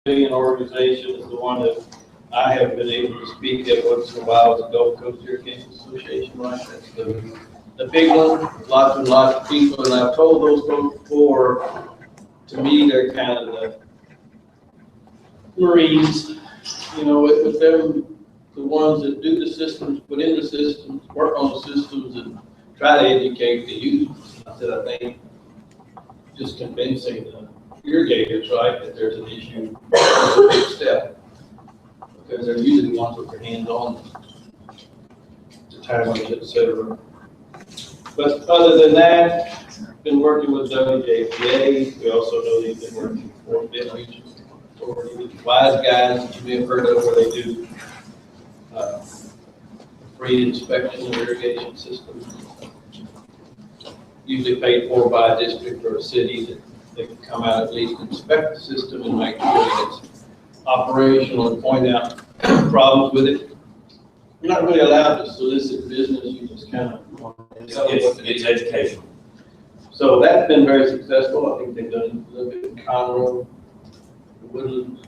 Civilian organization is the one that I have been able to speak at once in a while, the Gulf Coast Irrigation Association, right? That's the big one, lots and lots of people, and I've told those folks before, to me, they're kind of the Marines, you know, with them, the ones that do the systems, put in the systems, work on the systems, and try to educate the youth. I said, I think just convincing the irrigators, right, that there's an issue, is a big step. Because they're usually the ones with their hands on the timers, et cetera. But other than that, been working with WJPA. We also know they've been working for the Region Authority, the Wise Guys that you may have heard of, where they do free inspection of irrigation systems. Usually paid for by a district or a city that they can come out at least inspect the system and make sure that it's operational and point out problems with it. You're not really allowed to solicit business, you just kind of it's education. So that's been very successful. I think they've done a little bit in Conroe, Woodlands,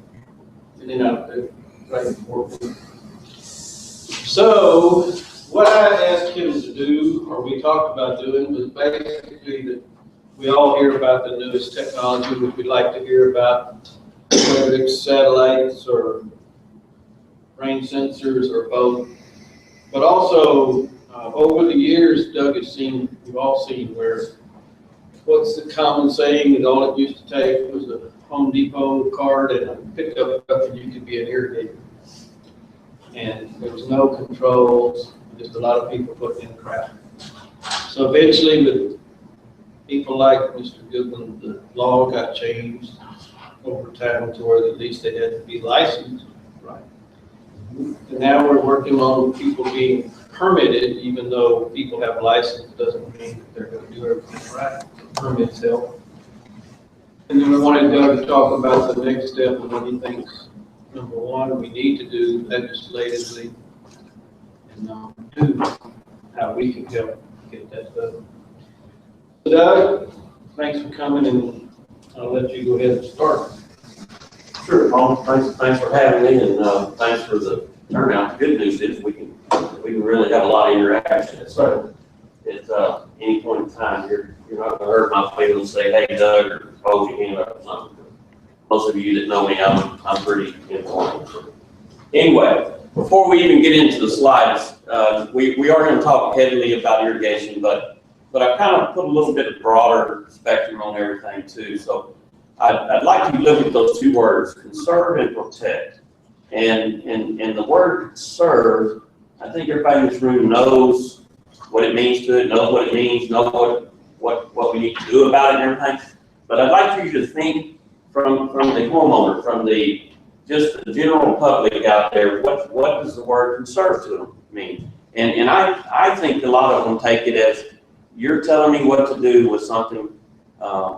and then out there, right before. So what I asked him to do, or we talked about doing, was basically that we all hear about the newest technology, which we'd like to hear about, whether it's satellites or rain sensors or both. But also, over the years, Doug has seen, we've all seen where, what's the common saying that all it used to take was a Home Depot card and a pickup truck and you could be an irrigator. And there was no controls, just a lot of people putting in crap. So eventually with people like Mr. Goodwin, the law got changed over time to where at least they had to be licensed, right? And now we're working on people being permitted, even though people have license doesn't mean that they're going to do everything right. Permits help. And then we wanted Doug to talk about the next step and what he thinks, number one, we need to do legislatively, and number two, how we can help get that done. So Doug, thanks for coming, and I'll let you go ahead and start. Sure, Paul. Thanks for having me, and thanks for the turnout. The good news is we can really have a lot of interaction. So at any point in time, you're not going to hurt my feelings. Say, hey, Doug, or hold your hand up or something. Most of you that know me, I'm pretty informed. Anyway, before we even get into the slides, we are going to talk heavily about irrigation, but I kind of put a little bit of broader spectrum on everything too. So I'd like you to look at those two words, conserve and protect. And the word conserve, I think everybody in this room knows what it means to it, knows what it means, knows what we need to do about it and everything. But I'd like for you to think from the homeowner, from just the general public out there, what does the word conserve to them mean? And I think a lot of them take it as you're telling me what to do with something,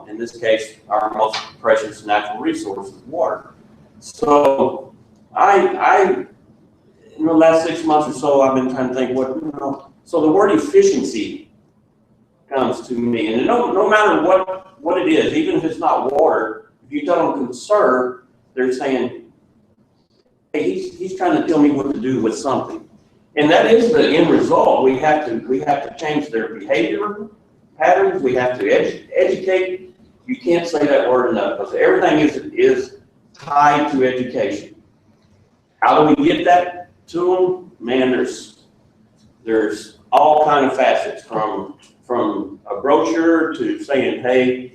in this case, our most precious natural resource is water. So in the last 6 months or so, I've been trying to think so the word efficiency comes to me, and no matter what it is, even if it's not water, if you tell them conserve, they're saying, hey, he's trying to tell me what to do with something. And that is the end result. We have to change their behavior patterns. We have to educate. You can't say that word enough because everything is tied to education. How do we get that to them? Man, there's all kind of facets from a brochure to saying, hey,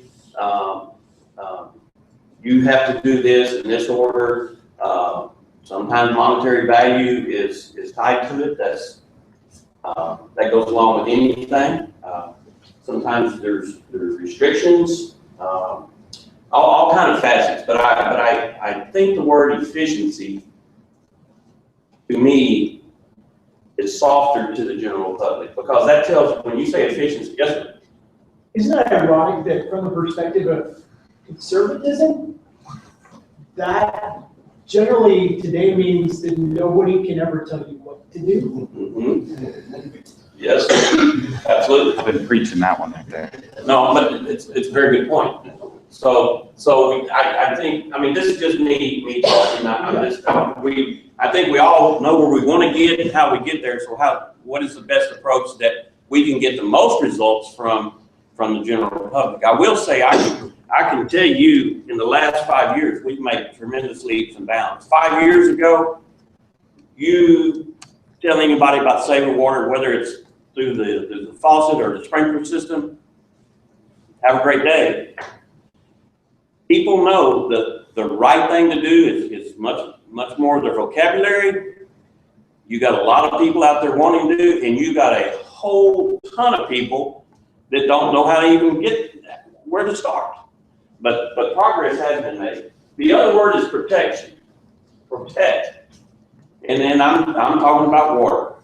you have to do this in this order. Sometimes monetary value is tied to it. That goes along with anything. Sometimes there's restrictions, all kind of facets. But I think the word efficiency, to me, is softer to the general public because that tells, when you say efficiency, yes, sir. Isn't it ironic that from the perspective of conservatism, that generally today means that nobody can ever tell you what to do? Mm-hmm. Yes, absolutely. I've been preaching that one right there. No, but it's a very good point. I think, I mean, this is just me talking, I think we all know where we want to get and how we get there, so what is the best approach that we can get the most results from the general public? I will say, I can tell you, in the last 5 years, we've made tremendous leaps and bounds. 5 years ago, you tell anybody about saving water, whether it's through the faucet or the sprinkler system, have a great day. People know that the right thing to do is much more of their vocabulary. You got a lot of people out there wanting to do, and you got a whole ton of people that don't know how to even get where to start. But progress has been made. The other word is protection. Protect. And then I'm talking about water.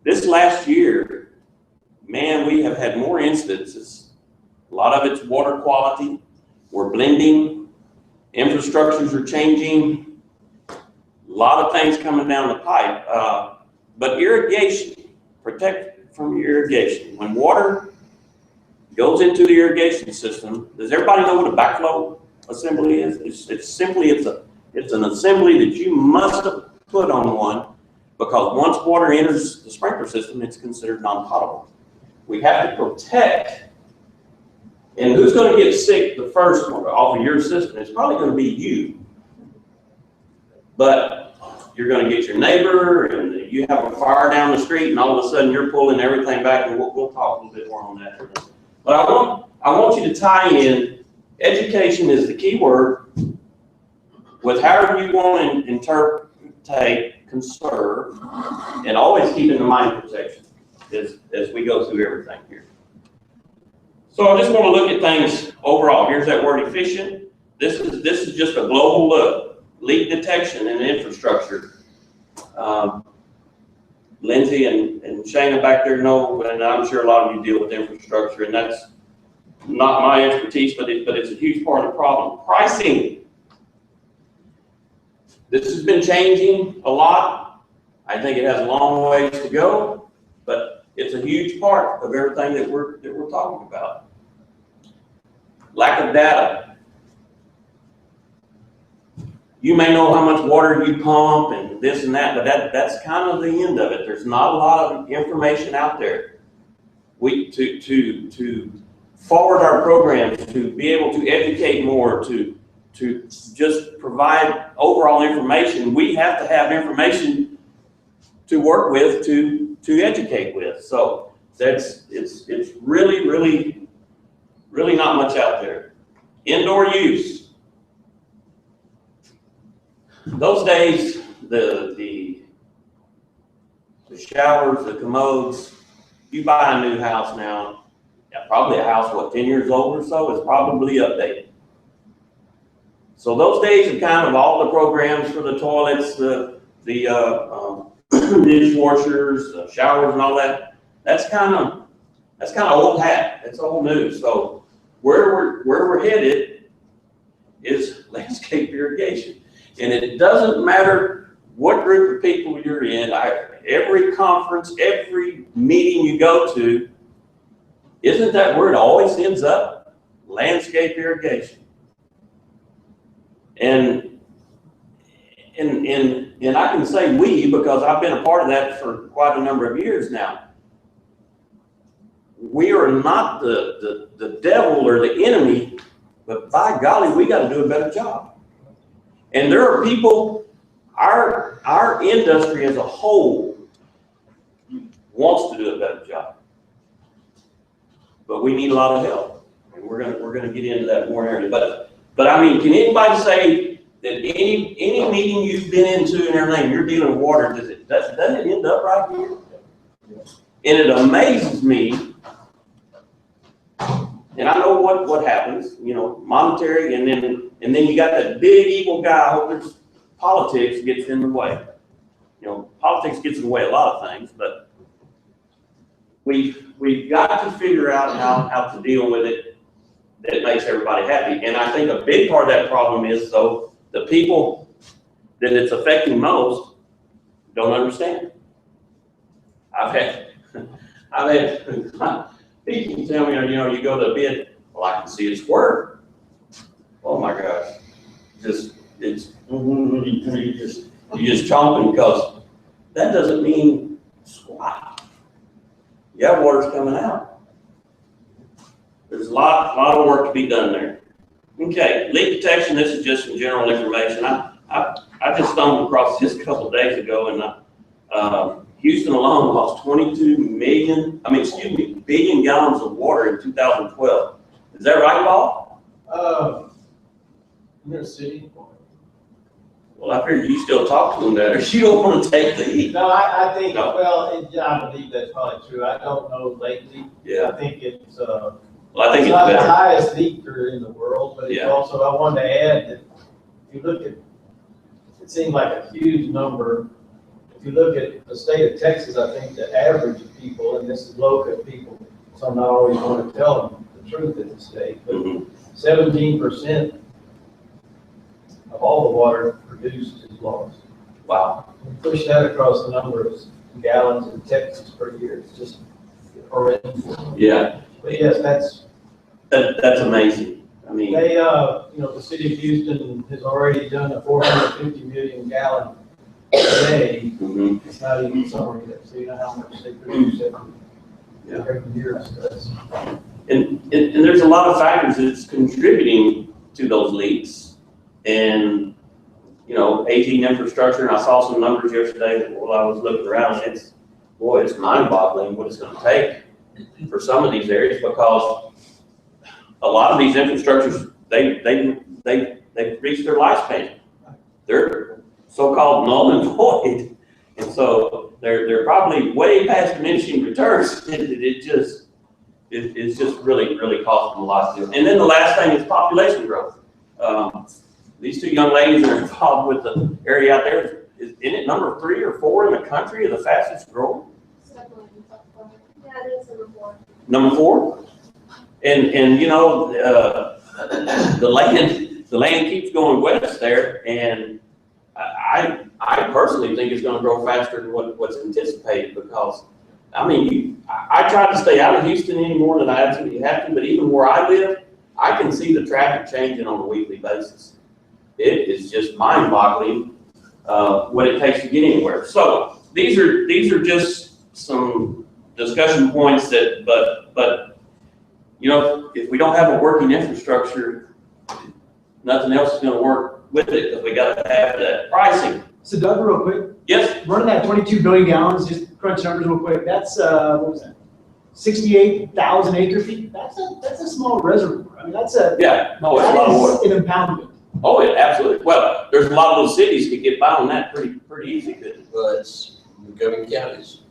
This last year, man, we have had more instances. A lot of it's water quality. We're blending. Infrastructures are changing. A lot of things coming down the pipe. But irrigation, protect from irrigation. When water goes into the irrigation system, does everybody know what a backflow assembly is? It's an assembly that you must put on one, because once water enters the sprinkler system, it's considered non-potable. We have to protect. And who's going to get sick the first one off of your system? It's probably going to be you. But you're going to get your neighbor, and you have a fire down the street, and all of a sudden you're pulling everything back, and we'll talk a little bit more on that. But I want you to tie in, education is the key word, with however you want to interpret, conserve, and always keep in mind protection as we go through everything here. So I just want to look at things overall. Here's that word efficient. This is just a global look. Leak detection and infrastructure. Lindsay and Shana back there know, and I'm sure a lot of you deal with infrastructure, and that's not my expertise, but it's a huge part of the problem. Pricing. This has been changing a lot. I think it has a long ways to go, but it's a huge part of everything that we're talking about. Lack of data. You may know how much water you pump and this and that, but that's kind of the end of it. There's not a lot of information out there. To forward our programs, to be able to educate more, to just provide overall information, we have to have information to work with, to educate with. So it's really not much out there. Indoor use. Those days, the showers, the commodes, you buy a new house now, probably a house, 10 years old or so, is probably updated. So those days of kind of all the programs for the toilets, the dishwashers, showers and all that, that's kind of old hat. It's old news. So where we're headed is landscape irrigation. And it doesn't matter what group of people you're in, every conference, every meeting you go to, isn't that where it always ends up? Landscape irrigation. And I can say we, because I've been a part of that for quite a number of years now. We are not the devil or the enemy, but by golly, we got to do a better job. And there are people, our industry as a whole wants to do a better job, but we need a lot of help, and we're gonna get into that more area. But I mean, can anybody say that any meeting you've been into and everything, you're dealing with water, doesn't it end up right here? And it amazes me. And I know what happens, monetary, and then you got that big evil guy. I hope there's politics gets in the way. Politics gets in the way of a lot of things, but we've got to figure out how to deal with it that makes everybody happy. And I think a big part of that problem is, though, the people that it's affecting most don't understand. I've had people tell me, you go to a bid, well, I can see a square. oh my gosh, it's, you just chomping, because that doesn't mean squat. Yeah, water's coming out. There's a lot of work to be done there. Okay, leak detection, this is just some general information. I just stumbled across this a couple of days ago, and Houston alone lost 22 billion gallons of water in 2012. Is that right, Paul? In the city. Well, I figured you still talk to them better. You don't want to take the heat. No, I think, No. well, I believe that's probably true. I don't know lately. Yeah, I think it's, well, I think it's it's not the better. highest leaker in the world, but it's Yeah. also, I wanted to add that if you look at, it seems like a huge number. If you look at the state of Texas, I think the average of people, and this is local people, so I'm not always going to tell them the truth in the state, but Mhm. 17% of all the water produced is lost. Wow. Push that across the number of gallons in Texas per year, it's just horrendous. Yeah, But yes, that's amazing. I mean, they, the city of Houston has already done a 450 million gallon a day. mhm. It's not even summer yet, so you know how much they produce Yeah. every year. So that's- And there's a lot of factors that's contributing to those leaks. And, aging infrastructure, and I saw some numbers yesterday while I was looking around, it's mind-boggling what it's gonna take for some of these areas, because a lot of these infrastructures, they've reached their lifespan. They're so-called null and void. And so they're probably way past diminishing returns. It's just really, really costing a lot to do. And then the last thing is population growth. These two young ladies that are involved with the area out there, isn't it number 3 or 4 in the country of the fastest growing? Yeah, it is number 4. Number 4? And the land keeps going west there, and I personally think it's gonna grow faster than what's anticipated, because, I try to stay out of Houston any more than I absolutely have to, but even where I live, I can see the traffic changing on a weekly basis. It is just mind-boggling, what it takes to get anywhere. So these are just some discussion points but if we don't have a working infrastructure, nothing else is gonna work with it, because we gotta have that pricing. So Doug, real quick, Yes, running that 22 billion gallons, just crunch numbers real quick, that's, what was that? 68,000 acre feet, that's a small reservoir. I mean, that's a yeah, no, it's a lot of water. that is an impoundment. Oh, yeah, absolutely. Well, there's a lot of those cities could get by on that pretty easy, couldn't it? Well, it's Montgomery counties.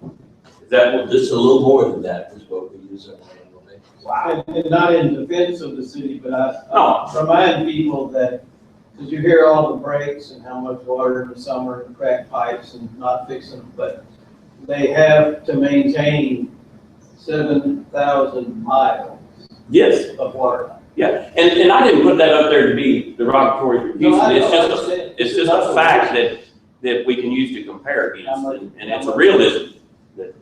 Is that what Just a little more than that is what we use on an annual basis. Wow. And not in defense of the city, but I Oh, remind people that, because you hear all the breaks and how much water in the summer and cracked pipes and not fixing them, but they have to maintain 7,000 miles yes, of water. yeah. And I didn't put that up there to be derogatory for No, I Houston. know, I understand. It's just a fact that we can use to compare against, and it's a realism. And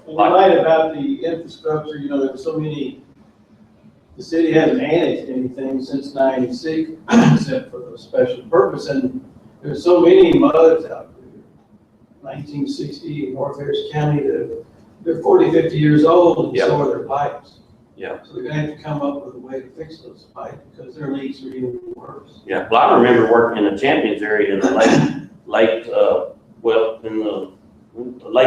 you're right about the infrastructure, there were so many, the city hasn't annexed anything since '96, except for the special purpose, and there's so many muds out there. 1960 in North Harris County, they're 40, 50 years old, and so are their pipes. Yeah. So they're gonna have to come up with a way to fix those pipes, because their leaks are even worse. Yeah, well, I remember working in the Champions area in the late late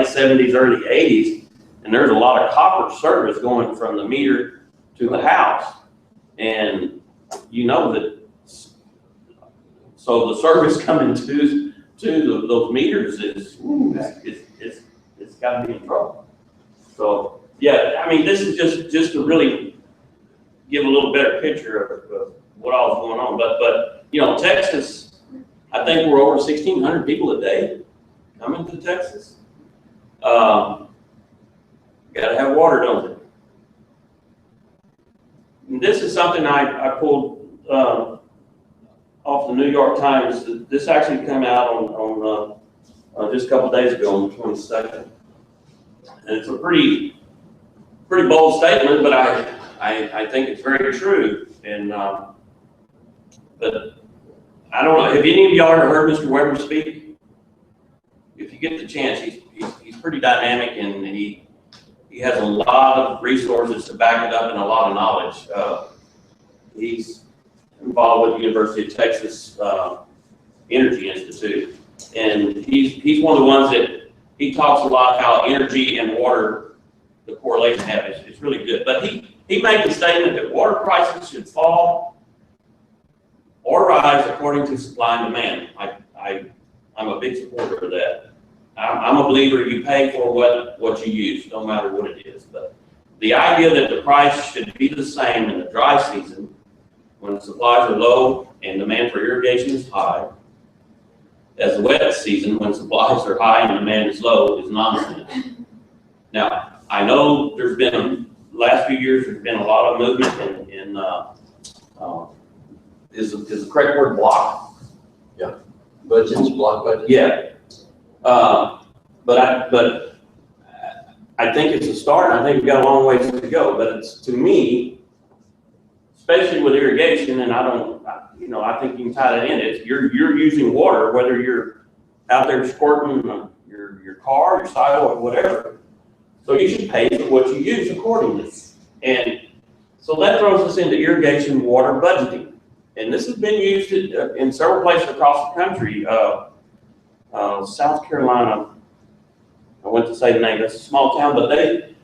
70s, early 80s, and there's a lot of copper service going from the meter to the house. And so the service coming to those meters it's gotta be in trouble. So, yeah, this is just to really give a little better picture of what all is going on. But Texas, I think we're over 1,600 people a day coming to Texas. Gotta have water, don't they? And this is something I pulled off the New York Times. This actually came out on just a couple days ago on the 22nd. And it's a pretty bold statement, but I think it's very true. And But I don't know, have any of y'all ever heard Mr. Weber speak? If you get the chance, he's pretty dynamic, and he has a lot of resources to back it up and a lot of knowledge. He's involved with the University of Texas Energy Institute, and he's one of the ones that he talks a lot how energy and water, the correlation have is really good. But he made the statement that water prices should fall or rise according to supply and demand. I'm a big supporter of that. I'm a believer you pay for what you use, no matter what it is. But the idea that the price should be the same in the dry season when the supplies are low and demand for irrigation is high, as the wet season when supplies are high and demand is low is nonsense. Now, I know last few years, there's been a lot of movement in is the correct word block? Budgets, block budgets? Yeah. But I think it's a start, and I think we've got a long ways to go. But it's, to me, especially with irrigation, and I think you can tie that in. It's you're using water, whether you're out there squirting your car, your sidewalk, whatever. So you should pay for what you use accordingly. And so that throws us into irrigation water budgeting. And this has been used in several places across the country. South Carolina, I went to say the name, that's a small town, but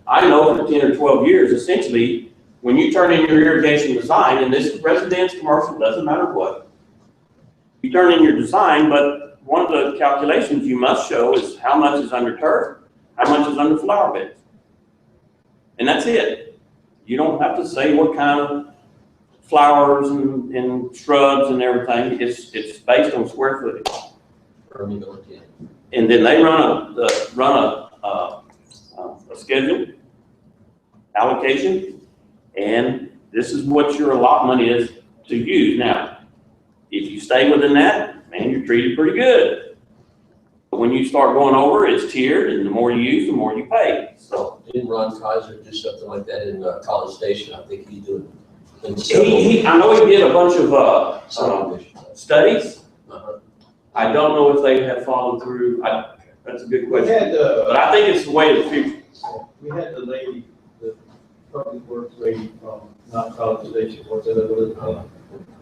I know for 10 or 12 years, essentially, when you turn in your irrigation design, and this is residential, commercial, doesn't matter what, you turn in your design, but one of the calculations you must show is how much is under turf, how much is under flower beds. And that's it. You don't have to say what kind of flowers and shrubs and everything. It's based on square footage. And then they run a schedule, allocation, and this is what your allotment is to use. Now, if you stay within that, man, you're treated pretty good. But when you start going over, it's tiered, and the more you use, the more you pay. So Didn't Ron Kaiser do something like that in College Station? I think he did. I know he did a bunch of studies. I don't know if they have followed through. That's a good We question. had, But I think it's the way of the future. we had the lady, the public works lady from, not College Station, what's it, what is it called?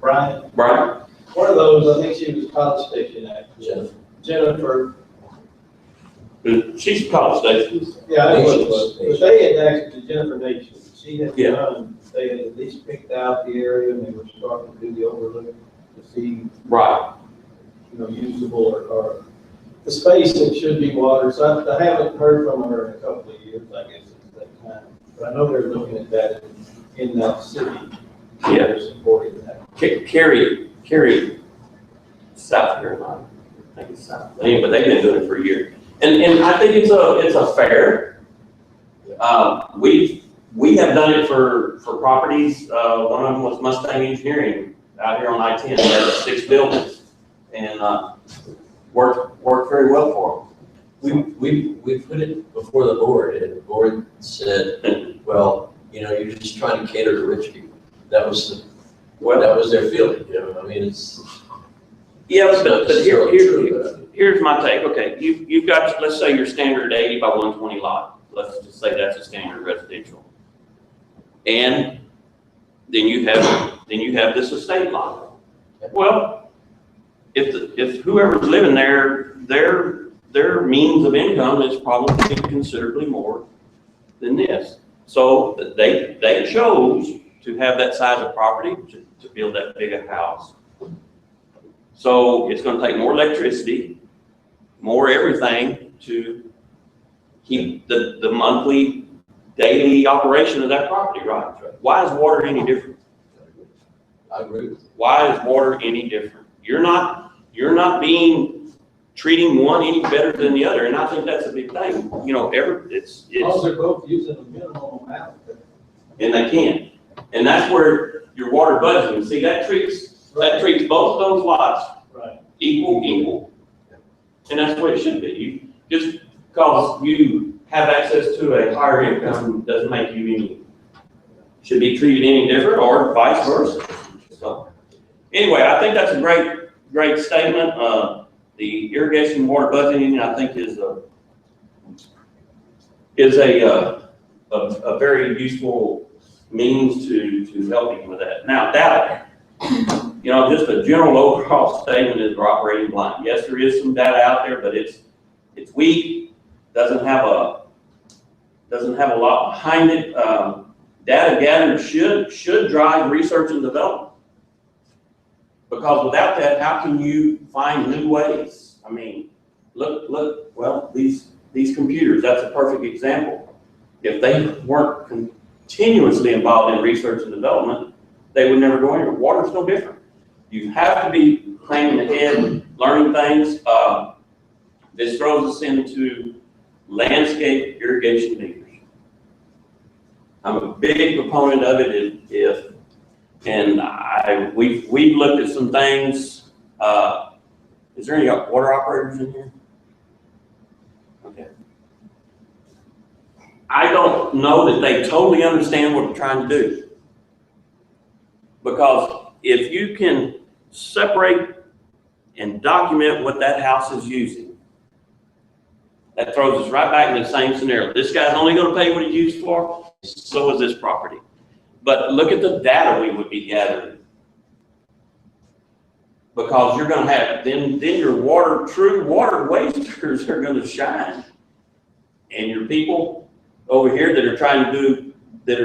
Brian? Right? One of those, I think she was College Station actor. Jennifer. Jennifer, She's College Station. yeah, I know it was, but they had actually, Jennifer Nation, she had Yeah. done, they had at least picked out the area, and they were starting to do the overlook to see, Right. usable or the space that should be water. So I haven't heard from her in a couple of years, I guess, at that time. But I know they're looking at that in that city. Yeah. They're supporting that. Carrie, South Carolina. I think it's South. Anyway, they've been doing it for a year. And I think it's a fair. We have done it for properties. One of them was Mustang Engineering out here on I-10. They had 6 buildings. And worked very well for them. We put it before the board, and the board said, well, you're just trying to cater to rich people. That was their feeling, I mean, it's. Yeah, It's not but necessarily true, here's my take. Okay, you've got, let's say your standard 80 by 120 lot. Let's just say that's a standard residential. And then you have this estate lot. Well, if whoever's living there, their means of income is probably considerably more than this. So they chose to have that size of property to build that big a house. So it's going to take more electricity, more everything to keep the monthly, daily operation of that property, right? Why is water any different? I agree with you. Why is water any different? You're not treating one any better than the other, and I think that's a big thing. It's they're both using a minimum amount. and they can, and that's where your water budgeting. See, that treats both those lots Right. equal, and that's the way it should be. Just because you have access to a higher income doesn't make you should be treated any different, or vice versa. So anyway, I think that's a great statement. The irrigation water budgeting, I think, is a very useful means to helping with that. Now, data, just a general overall statement is we're operating blind. Yes, there is some data out there, but it's weak, doesn't have a lot behind it. Data gathered should drive research and development. Because without that, how can you find new ways? I mean, look, well, these computers, that's a perfect example. If they weren't continuously involved in research and development, they would never go anywhere. Water's no different. You have to be planning ahead, learning things. This throws us into landscape irrigation meters. I'm a big proponent of it we've looked at some things. Is there any water operators in here? Okay. I don't know that they totally understand what we're trying to do. Because if you can separate and document what that house is using, that throws us right back in the same scenario. This guy's only going to pay what he used for, so is this property. But look at the data we would be gathering. Because you're going to have, then your true water wasters are going to shine. And your people over here that are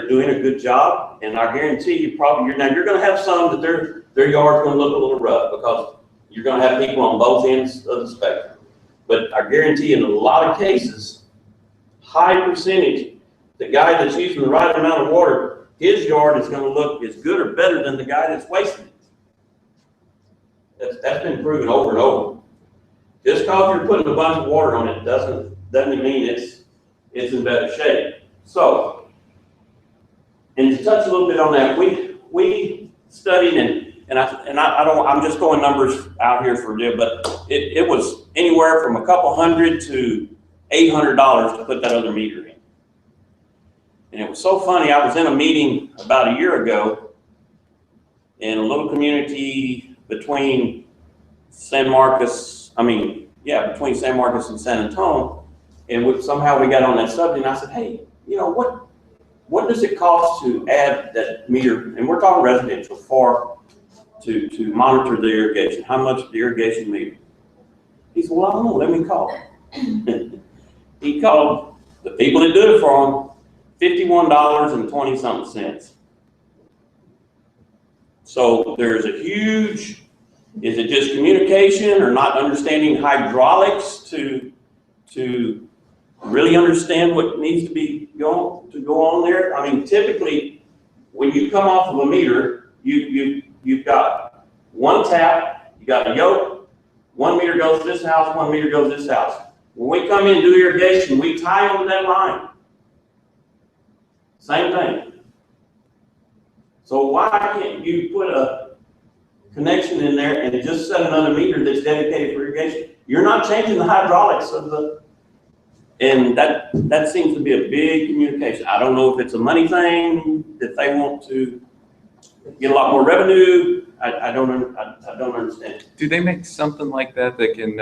doing a good job, and I guarantee you now you're going to have some that their yard's going to look a little rough because you're going to have people on both ends of the spectrum. But I guarantee in a lot of cases, high percentage, the guy that's using the right amount of water, his yard is going to look as good or better than the guy that's wasting it. That's been proven over and over. Just because you're putting a bunch of water on it doesn't mean it's in better shape. So, and to touch a little bit on that, we studied I'm just going numbers out here for you, but it was anywhere from a couple $100 to $800 to put that other meter in. And it was so funny, I was in a meeting about a year ago in a little community between San Marcos and San Antonio, and somehow we got on that subject, and I said, hey, what does it cost to add that meter, and we're talking residential, to monitor the irrigation? How much the irrigation meter? He said, well, I don't know, let me call. He called the people that do it for him, $51.20-something. So there's a huge, is it just communication or not understanding hydraulics to really understand what needs to go on there? I mean, typically, when you come off of a meter, you've got one tap, you got a yoke, 1 meter goes to this house, 1 meter goes to this house. When we come in and do irrigation, we tie onto that line. Same thing. So why can't you put a connection in there and just set another meter that's dedicated for irrigation? You're not changing the hydraulics and that seems to be a big communication. I don't know if it's a money thing, that they want to get a lot more revenue. I don't understand. Do they make something like that can,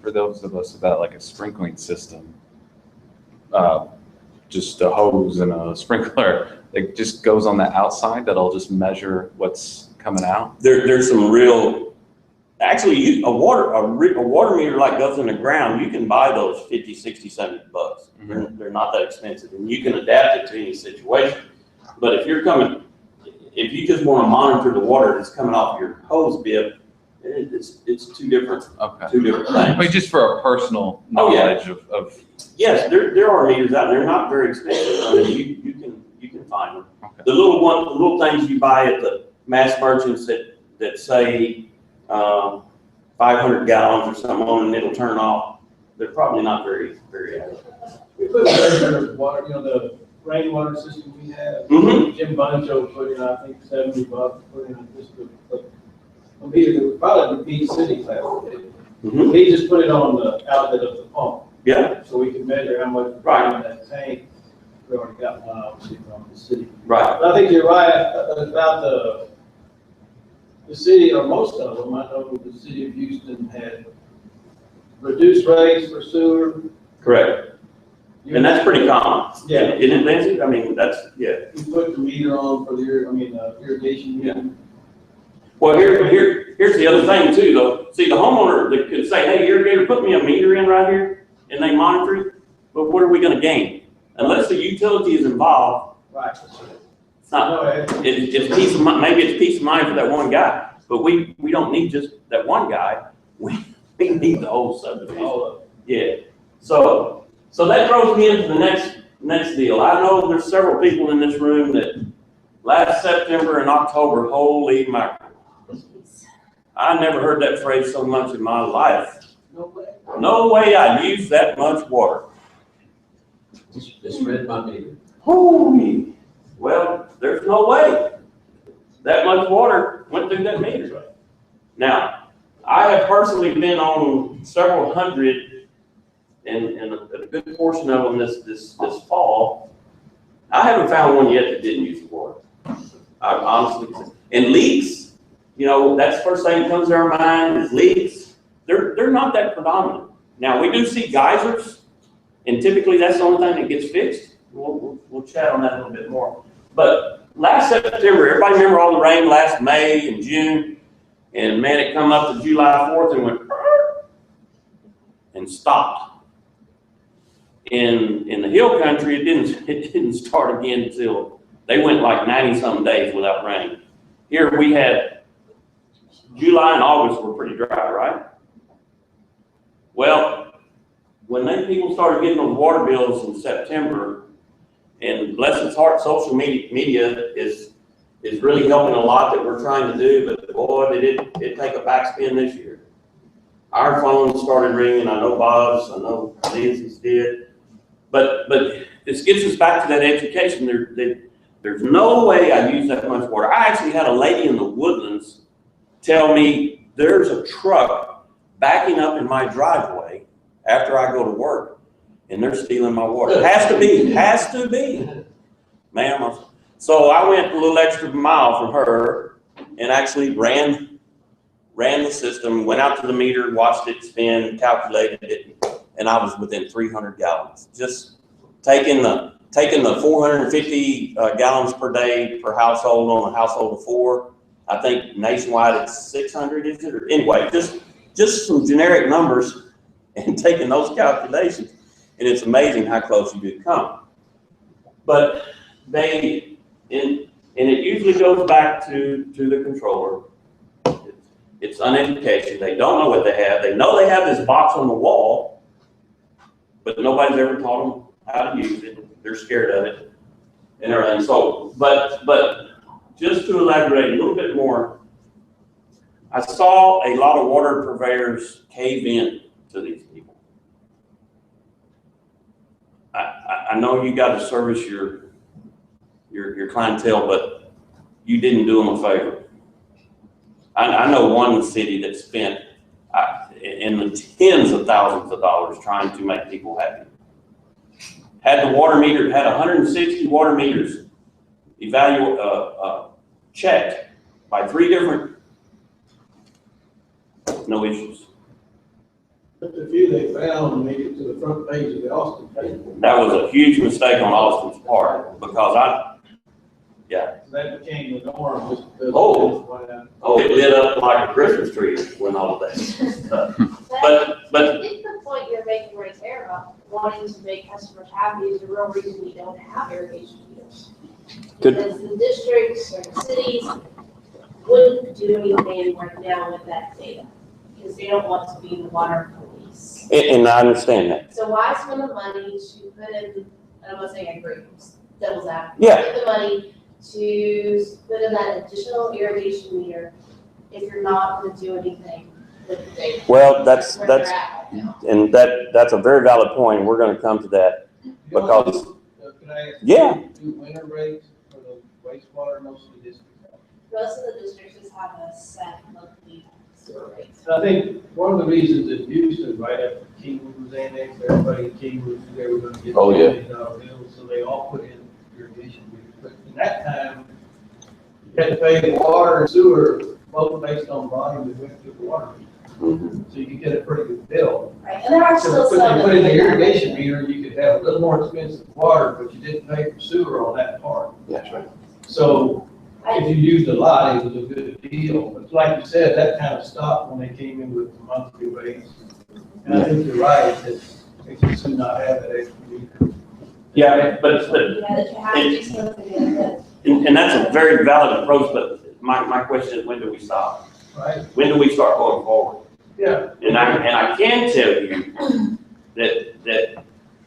for those of us about like a sprinkling system, just a hose and a sprinkler that just goes on the outside that'll just measure what's coming out? There's some real, actually, a water meter like goes in the ground, you can buy those 50, 60, 70 bucks. Mm-hmm. They're not that expensive, and you can adapt it to any situation. But if you just want to monitor the water that's coming off your hose bib, it's two different things. I mean, just for a personal knowledge of. Yes, there are meters out there. They're not very expensive. I mean, you can find them. Okay. The little things you buy at the mass merchants that say 500 gallons or something on, and it'll turn off. They're probably not very accurate. We put in water, the rainwater system we have. Mm-hmm. Jim Buncho put in, I think, $70, put in just a meter that would probably be city level. Mm-hmm. He just put it on the outlet of the pump. Yeah. So we can measure how much Right. in that tank. We already got one obviously from the city. Right. But I think you're right about the city, or most of them, I know the city of Houston had reduced rates for sewer. Correct. And that's pretty common. Yeah. Isn't it, Nancy? I mean, that's, yeah. You put the meter on for the, irrigation meter. Well, here's the other thing too, though. See, the homeowner that could say, hey, irrigator, put me a meter in right here, and they monitor it, but what are we gonna gain? Unless the utility is involved, Right. it's not, it's peace of mind, maybe it's peace of mind for that one guy, but we don't need just that one guy, we need the whole subdivision. All of Yeah, so that throws me into the next deal. I know there's several people in this room that last September and October, holy mackerel. I never heard that phrase so much in my life. No way. No way I'd use that much water. Just read my meter. Holy, well, there's no way that much water went through that meter. Now, I have personally been on several hundred, and a good portion of them this fall. I haven't found one yet that didn't use the water. I honestly, and leaks, you know, that's the first thing that comes to our mind is leaks. They're not that predominant. Now, we do see geysers, and typically that's the only thing that gets fixed. We'll chat on that a little bit more. But last September, everybody remember all the rain last May and June? And man, it come up to July 4th and went and stopped. In the hill country, it didn't start again until they went like 90-something days without rain. Here we had July and August were pretty dry, right? Well, when people started getting those water bills in September, and bless its heart, social media is really helping a lot that we're trying to do, but boy, did it take a backspin this year. Our phones started ringing, I know Bob's, I know Lindsay's did, but this gets us back to that education. There's no way I use that much water. I actually had a lady in the Woodlands tell me there's a truck backing up in my driveway after I go to work, and they're stealing my water. It has to be, ma'am. So I went a little extra mile from her and actually ran the system, went out to the meter, watched it spin, calculated it, and I was within 300 gallons. Just taking the 450 gallons per day per household on a household of 4. I think nationwide it's 600, is it? Or anyway, just some generic numbers and taking those calculations, and it's amazing how close you do come. But and it usually goes back to the controller. It's uneducation. They don't know what they have. They know they have this box on the wall, but nobody's ever taught them how to use it. They're scared of it and everything. So, but just to elaborate a little bit more, I saw a lot of water purveyors cave in to these people. I know you got to service your clientele, but you didn't do them a favor. I know one city that spent in the tens of thousands of dollars trying to make people happy. Had the water meter, had 160 water meters checked by 3 different, no issues. But the few they found made it to the front page of the Austin paper. That was a huge mistake on Austin's part because That became the norm just because. it lit up like a Christmas tree when all of that. But I think the point you're making right there about wanting to make customers happy is the real reason we don't have irrigation meters. Good. Because the districts or the cities wouldn't do anything right now with that data, because they don't want to be the water police. and I understand that. So why spend the money to put in, I'm not saying I agree, devil's advocate. Yeah. Spend the money to put in that additional irrigation meter if you're not gonna do anything with the data. Well, that's Where they're at right now. and that's a very valid point. We're going to come to that because Can I ask? Yeah. Do winter rates for the wastewater mostly districts? Most of the districts just have a set monthly sewer rate. And I think one of the reasons that Houston, right after Kingwood was annexed, everybody in Kingwood, they were gonna get. Oh, yeah. $1 bills, so they all put in irrigation meters. But in that time, you had to pay water and sewer both based on volume that went through the water. Mhm. So you could get a pretty good bill. Right, and there are So still put some. they put in the that- irrigation meter, you could have a little more expensive water, but you didn't pay for sewer on that part. That's right. So if you used a lot, it was a good deal. But like you said, that kind of stopped when they came in with the monthly rates. And I think you're right, that they just do not have that extra meter. Yeah, but Yeah, that you have to do something with it. and that's a very valid approach, but my question is, when do we stop? Right? When do we start going forward? Yeah. And I can tell you that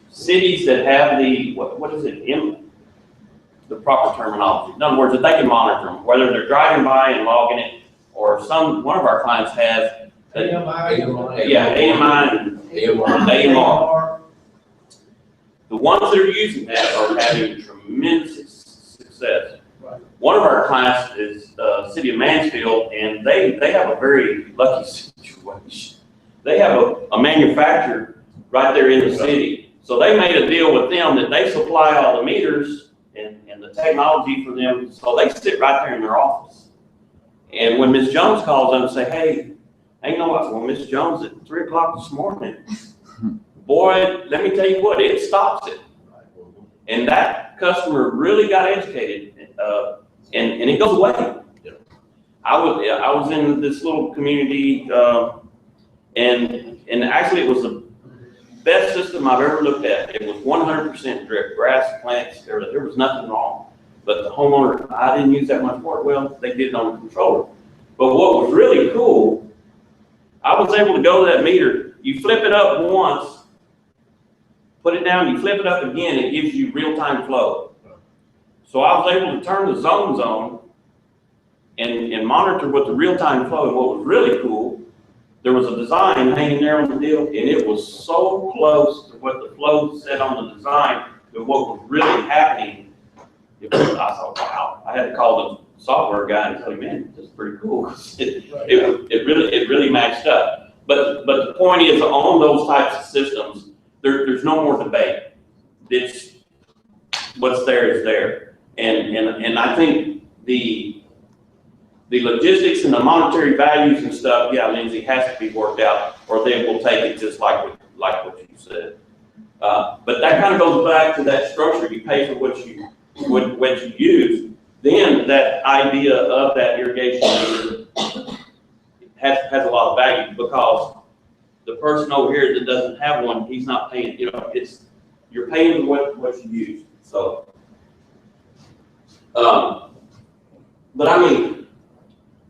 cities that have what is it, the proper terminology. In other words, that they can monitor them, whether they're driving by and logging it, or one of our clients has, AMI. yeah, AMI and AMR. The ones that are using that are having tremendous success. Right. One of our clients is City of Mansfield, and they have a very lucky situation. They have a manufacturer right there in the city. So they made a deal with them that they supply all the meters and the technology for them. So they sit right there in their office. And when Ms. Jones calls them and say, hey, ain't no, well, Ms. Jones at 3 o'clock this morning, boy, let me tell you what, it stops it. And that customer really got educated, and it goes away. I was in this little community, and actually it was the best system I've ever looked at. It was 100% drip, grass, plants, there was nothing wrong. But the homeowner, I didn't use that much for it. Well, they did it on the controller. But what was really cool, I was able to go to that meter. You flip it up once, put it down, you flip it up again, it gives you real-time flow. So I was able to turn the zones on and monitor with the real-time flow. And what was really cool, there was a design hanging there on the deal, and it was so close to what the flow said on the design to what was really happening. I thought, wow, I had to call the software guy and tell him, man, this is pretty cool. It really matched up. But the point is, on those types of systems, there's no more debate. It's what's there is there. And I think the logistics and the monetary values and stuff, yeah, Lindsay, has to be worked out, or they will take it just like what you said. But that kind of goes back to that structure. You pay for what you use. Then that idea of that irrigation meter has a lot of value, because the person over here that doesn't have one, he's not paying. You're paying for what you use. So, but I mean,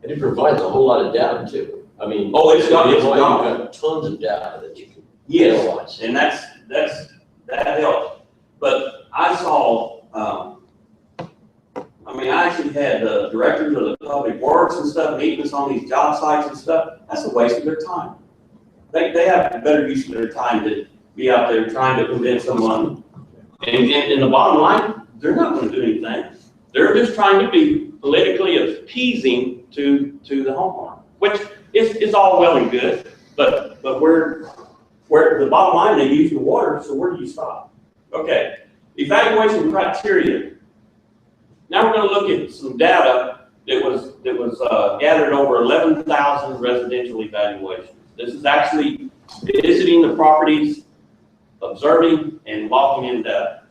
And it provides a whole lot of data too. I mean. Oh, it's got You've got tons of data that you can analyze. and that helps. But I saw, I actually had the directors of the public works and stuff meeting us on these job sites and stuff. That's a waste of their time. They have better use of their time to be out there trying to convince someone. And in the bottom line, they're not going to do anything. They're just trying to be politically appeasing to the homeowner, which is all well and good. But where the bottom line, they use the water. So where do you stop? Okay, evaluation criteria. Now we're going to look at some data that was gathered over 11,000 residential evaluations. This is actually visiting the properties, observing, and logging in data.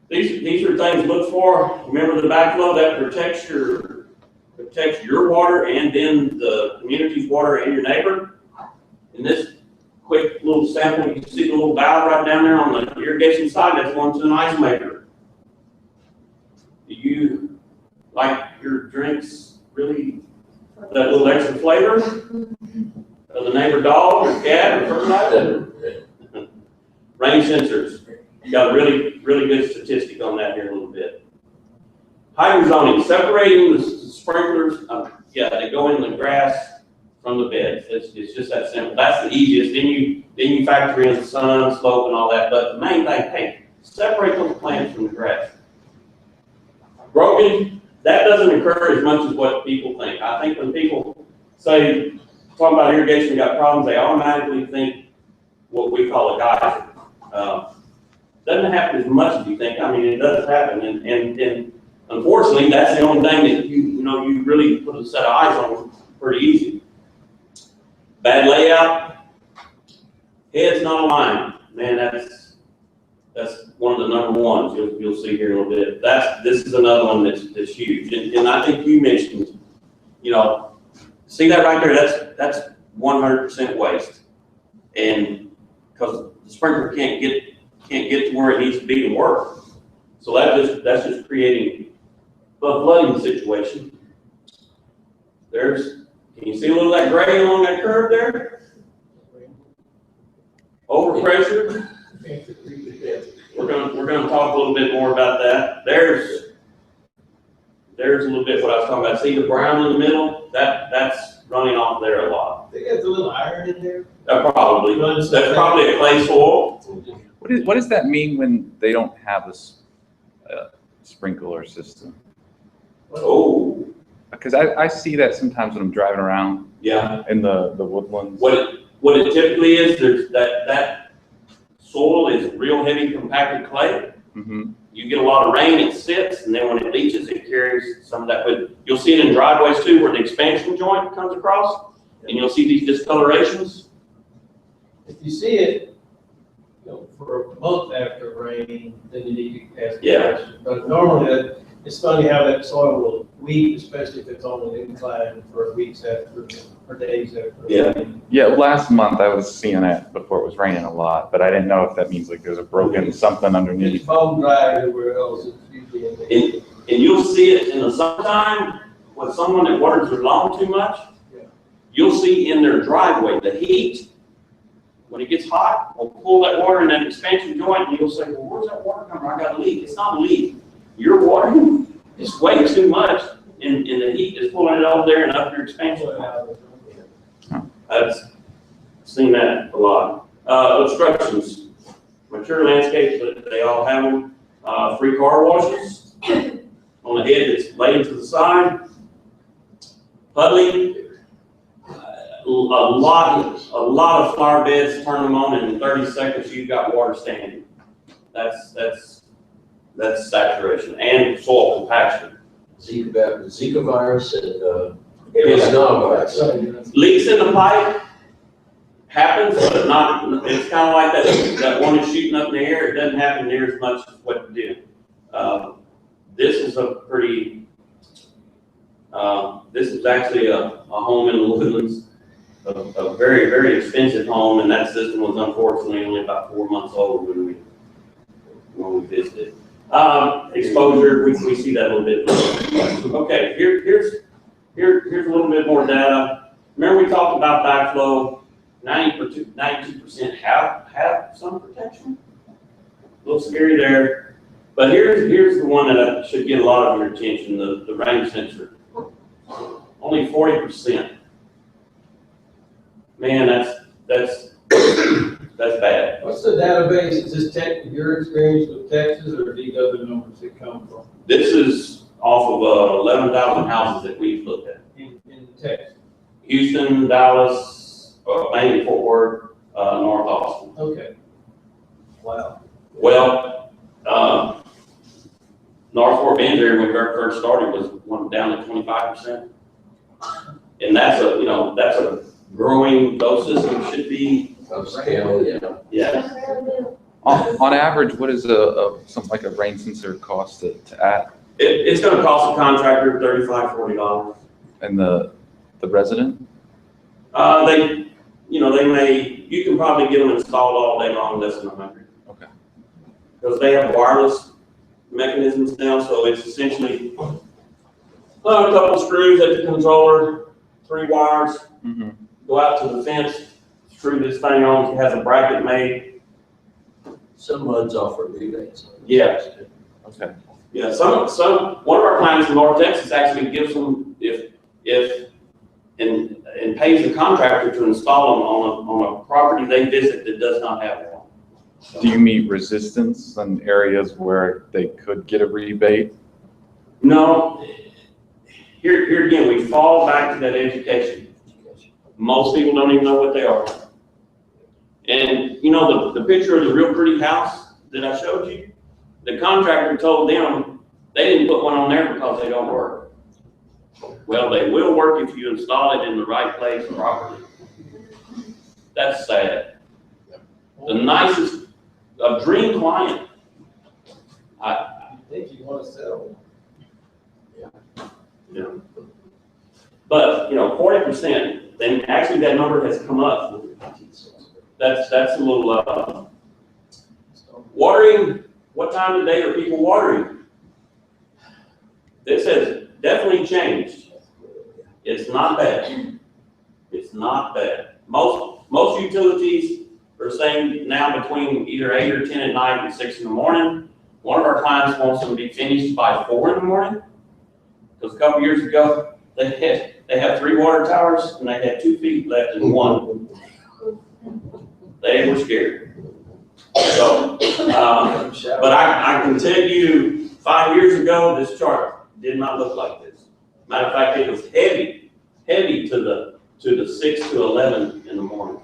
These are things to look for. Remember the backflow that protects your water and then the community's water and your neighbor. In this quick little sample, you can see the little valve right down there on the irrigation side. That's going to an ice maker. Do you like your drinks really that little extra flavor of the neighbor dog or cat or fertilizer? Rain sensors. Got a really good statistic on that here in a little bit. Hydrozoning, separating the sprinklers. They go in the grass from the beds. It's just that simple. That's the easiest. Then you factor in the sun, slope, and all that. But the main thing, hey, separate those plants from the grass. Broken, that doesn't occur as much as what people think. I think when people say, talk about irrigation got problems, they automatically think what we call a geyser. Doesn't happen as much as you think. I mean, it does happen. And Unfortunately, that's the only thing that you really put a set of eyes on pretty easy. Bad layout, head's not aligned. Man, that's one of the number ones you'll see here in a little bit. This is another one that's huge. And I think you mentioned, see that right there? That's 100% waste. And because the sprinkler can't get to where it needs to be to work. So that's just creating a flooding situation. Can you see a little of that gray along that curve there? Overpressure. We're gonna talk a little bit more about that. There's a little bit what I was talking about. See the brown in the middle? That's running off there a lot. They got the little iron in there. That's probably a clay soil. What does that mean when they don't have a sprinkler system? Oh, Because I see that sometimes when I'm driving around yeah. in the woodlands. What it typically is, there's that soil is real heavy compacted clay. Mm-hmm. You get a lot of rain, it sits, and then when it leaches, it carries some of that. But you'll see it in driveways too, where the expansion joint comes across, and you'll see these discolorations. If you see it, for a month after rain, then you need to ask the Yeah. question. But normally, it's funny how that soil will weep, especially if it's on an incline for weeks after, or days after. Yeah. rain. Yeah, last month I was seeing it before it was raining a lot, but I didn't know if that means like there's a broken something It's underneath. bone dry everywhere else, it's usually in there. And you'll see it in the summertime with someone that waters their lawn too much. Yeah. You'll see in their driveway, the heat, when it gets hot, will pull that water in that expansion joint, and you'll say, well, where's that water coming from? I got a leak. It's not a leak. You're watering, it's way too much, and the heat is pulling it over there and up your expansion. I've seen that a lot. Obstructions, mature landscapes, they all have them. Free car washes on the head that's laid to the side. Puddling, a lot of flower beds, turn them on, and in 30 seconds you've got water standing. That's saturation and soil compaction. Zika virus and Yeah. virus. Leaks in the pipe happens, but not, it's kind of like that one is shooting up in the air. It doesn't happen near as much as what it did. This is this is actually a home in the Woodlands, a very, very expensive home, and that system was unfortunately only about 4 months old when we visited. Exposure, we see that a little bit. Okay, here's a little bit more data. Remember we talked about backflow, 92% have some protection. A little scary there. But here's the one that should get a lot of your attention, the rain sensor. Only 40%. Man, that's bad. What's the database? Is this your experience with Texas, or are these other numbers that come from This is off of 11,000 houses that we've looked at. in Texas? Houston, Dallas, mainly Fort Worth, North Austin. Okay. Wow. Well, North Fort Bend area when we first started was down to 25%. And that's a growing, those systems should be, Upscale, yeah. On average, what is something like a rain sensor cost to add? it's gonna cost a contractor $35, $40. And the resident? You can probably get them installed all day long, less than 100. Okay. Because they have wireless mechanisms now, so it's essentially a couple screws at the controller, 3 wires, Mm-hmm. go out to the fence, screw this thing on, it has a bracket made. Some MUDs offer rebates. Yeah. Okay. Yeah, one of our clients in North Texas actually gives them, and pays the contractor to install them on a property they visit that does not have one. Do you meet resistance in areas where they could get a rebate? No, here again, we fall back to that education. Most people don't even know what they are. And the picture of the real pretty house that I showed you, the contractor told them They didn't put one on there because they don't work. Well, they will work if you install it in the right place properly. That's sad. The nicest, a dream client. I think you want to sell. Yeah. But, 40%, then actually that number has come up. That's a little, watering, what time of the day are people watering? This has definitely changed. It's not bad. It's not bad. Most utilities are saying now between either 8 or 10 at night and 6 in the morning. One of our clients wants them to be finished by 4 in the morning. Because a couple years ago, they had 3 water towers and they had 2 feet left in one. They were scared. So, but I can tell you, 5 years ago, this chart did not look like this. Matter of fact, it was heavy to the 6 to 11 in the morning.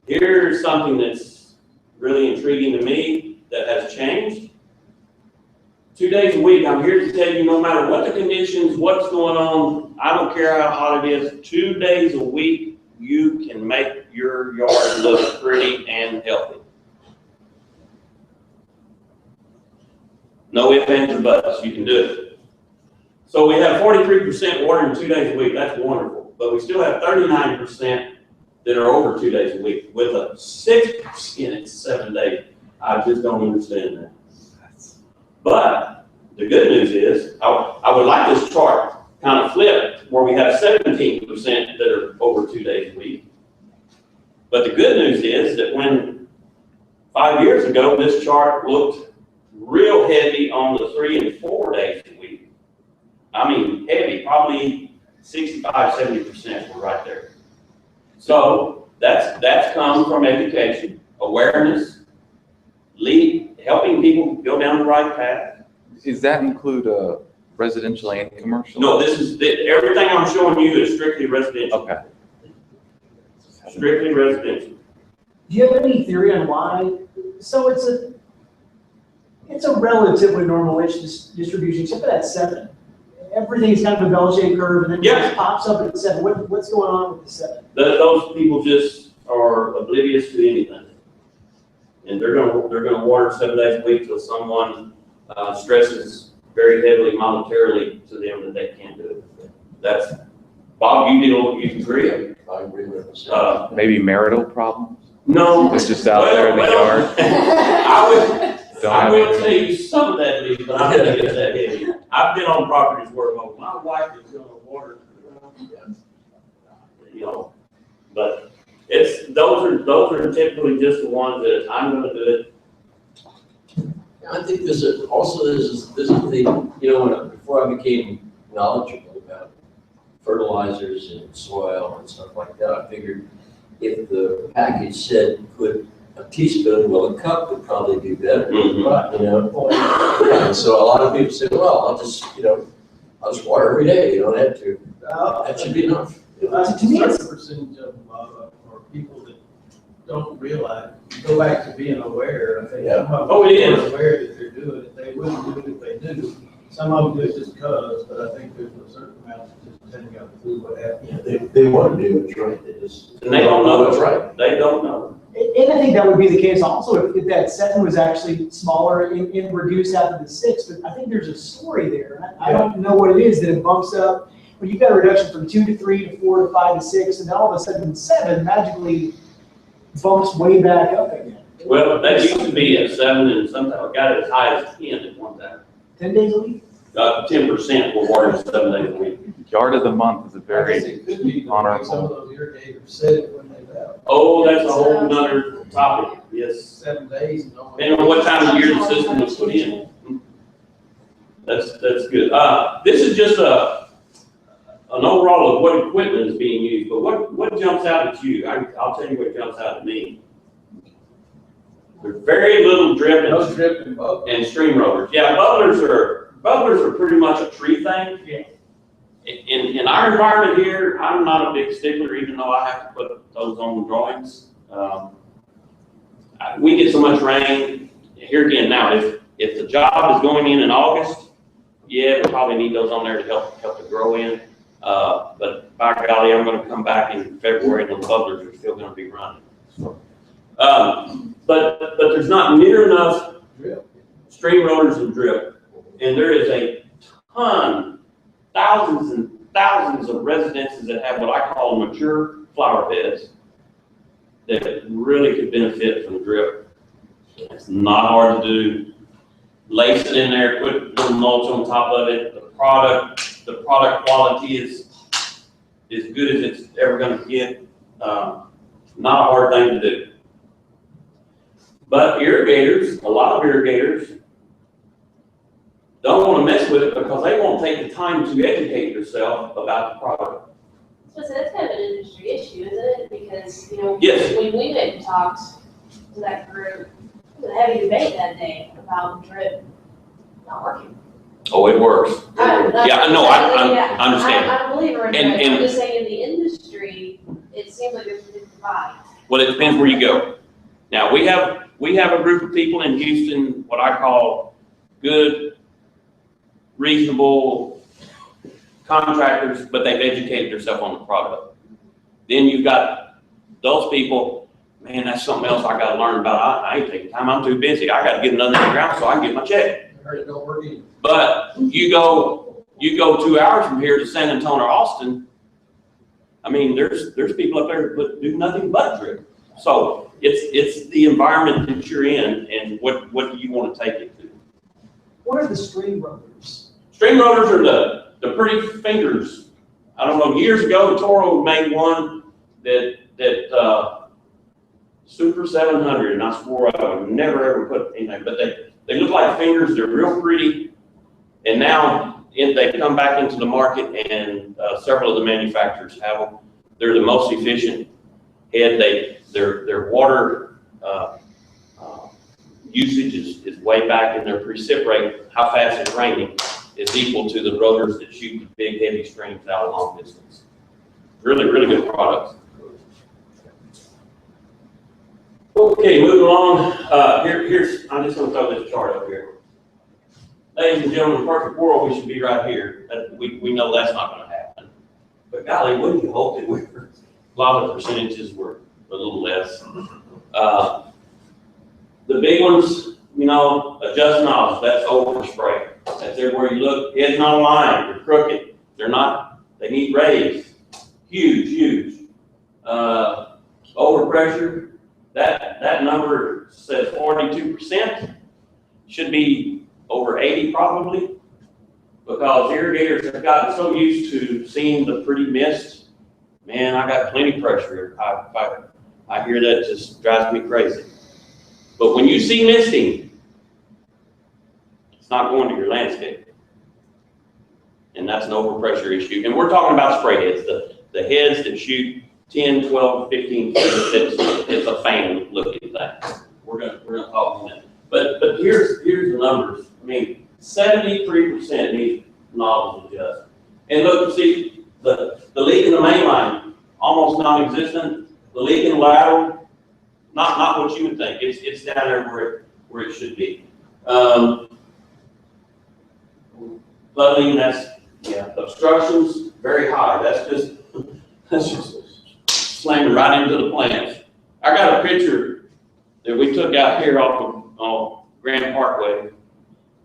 Here's something that's really intriguing to me that has changed. 2 days a week, I'm here to tell you, no matter what the conditions, what's going on, I don't care how hot it is, 2 days a week, you can make your yard look pretty and healthy. No ifs, ands, or buts, you can do it. So we have 43% watering 2 days a week, that's wonderful. But we still have 39% that are over 2 days a week with a 6% at 7 days. I just don't understand that. But the good news is, I would like this chart kind of flipped where we have 17% that are over 2 days a week. But the good news is that when 5 years ago, this chart looked real heavy on the 3 and 4 days a week. I mean, heavy, probably 65, 70% were right there. So that's come from education, awareness, helping people go down the right path. Does that include residential and commercial? No, everything I'm showing you is strictly residential. Okay. Strictly residential. Do you have any theory on why? So it's a relatively normal-ish distribution, except for that 7. Everything's kind of a bell-shaped curve, and then it just pops up at 7. What's going on with the 7? Those people just are oblivious to anything, and they're gonna water 7 days a week till someone stresses very heavily monetarily to them that they can't do it. That's Bob. You agree? I agree with you. Maybe marital problems? No. It's just out there in the yard? I will tell you some of that, Lee, but I don't think it's that heavy. I've been on properties where my wife is gonna water, but those are typically just the ones that I'm gonna do it. I think this is the, before I became knowledgeable about fertilizers and soil and stuff like that, I figured if the package said put a teaspoon, well, a cup would probably do better. Mhm. And so a lot of people say, well, I'll just water every day, you don't have to. That should be enough. To me, it's a percentage of them are people that don't realize, go back to being aware. I think Yeah. some of them Oh, it is. are aware that they're doing it. They wouldn't do it if they knew. Some of them do it just because, but I think there's a certain amount that just tend to go through what happened. Yeah, they want to do what's right, they just. And they don't know what's right. They don't know. And I think that would be the case also if that 7 was actually smaller and reduced after the 6, but I think there's a story there. I don't know what it is that it bumps up. When you've got a reduction from 2 to 3 to 4 to 5 to 6, and then all of a sudden 7 magically bumps way back up again. Well, that used to be at 7, and sometimes I got it as high as 10 at one time. 10 days a week? 10% were watering 7 days a week. Yard of the month is a I guess very it could be, honorable. some of those irrigators said it when they left. Oh, that's a whole nother topic, yes. 7 days and all. Depending on what time of year the system was put in. That's good. This is just an overall of what equipment is being used, but what jumps out at you? I'll tell you what jumps out at me. There's very little drip No and, drip and bubble. and stream rotors. Yeah, bubblers are pretty much a tree thing. Yeah. In our environment here, I'm not a big stickler, even though I have to put those on the drawings. We get so much rain. Here again, now, if If the job is going in August, yeah, we probably need those on there to help it grow in. But by golly, I'm gonna come back in February and the bubblers are still gonna be running. But there's not near enough stream rotors and drip. And there is a ton, thousands and thousands of residences that have what I call mature flower beds that really could benefit from drip. It's not hard to do. Lace it in there, put a little mulch on top of it. The product quality is as good as it's ever gonna get. Not a hard thing to do. But irrigators, a lot of irrigators don't want to mess with it because they won't take the time to educate yourself about the product. So that's kind of an industry issue, isn't it? Because, Yes. when we went and talked to that group, it was a heavy debate that day about drip not working. Oh, it works. Yeah, no, I understand. I'm a believer in And- drip. and- I'm just saying in the industry, it seems like there's a big divide. Well, it depends where you go. Now, we have a group of people in Houston, what I call good, reasonable contractors, but they've educated themselves on the product. Then you've got those people, man, that's something else I gotta learn about. I ain't taking time, I'm too busy. I gotta get another in the ground so I can get my check. I heard it don't work either. But you go 2 hours from here to San Antonio or Austin, I mean, there's people up there that do nothing but drip. So it's the environment that you're in and what do you want to take it to? What are the stream rotors? Stream rotors are the pretty fingers. I don't know, years ago, Toro made one that Super 700, and I swore I would never ever put anything, but they look like fingers, they're real pretty. And now they come back into the market and several of the manufacturers have them. They're the most efficient head. Their water usage is way back, and their precip rate, how fast it's raining, is equal to the rotors that shoot the big heavy streams out a long distance. Really, really good products. Okay, moving along. Here's I'm just going to throw this chart up here. Ladies and gentlemen, in the perfect world, we should be right here. We know that's not going to happen. But golly, wouldn't you hope that a lot of the percentages were a little less. The big ones, adjust knobs, that's overspray. That's everywhere you look. Head's not aligned, they're crooked. They need raised. Huge, huge. Overpressure, that number says 42%. Should be over 80 probably, because irrigators have gotten so used to seeing the pretty mist. Man, I got plenty of pressure. I hear that, just drives me crazy. But when you see misting, it's not going to your landscape. And that's an overpressure issue. And we're talking about spray heads, the heads that shoot 10, 12, 15 feet. It's a fan look at that. We're gonna talk on that. But here's the numbers. I mean, 73% need nozzles adjust. And look, see, the leak in the main line, almost non-existent. The leak in the lateral, not what you would think. It's down there where it should be. Flooding, obstructions, very high. That's just slamming right into the plants. I got a picture that we took out here off of Grand Parkway.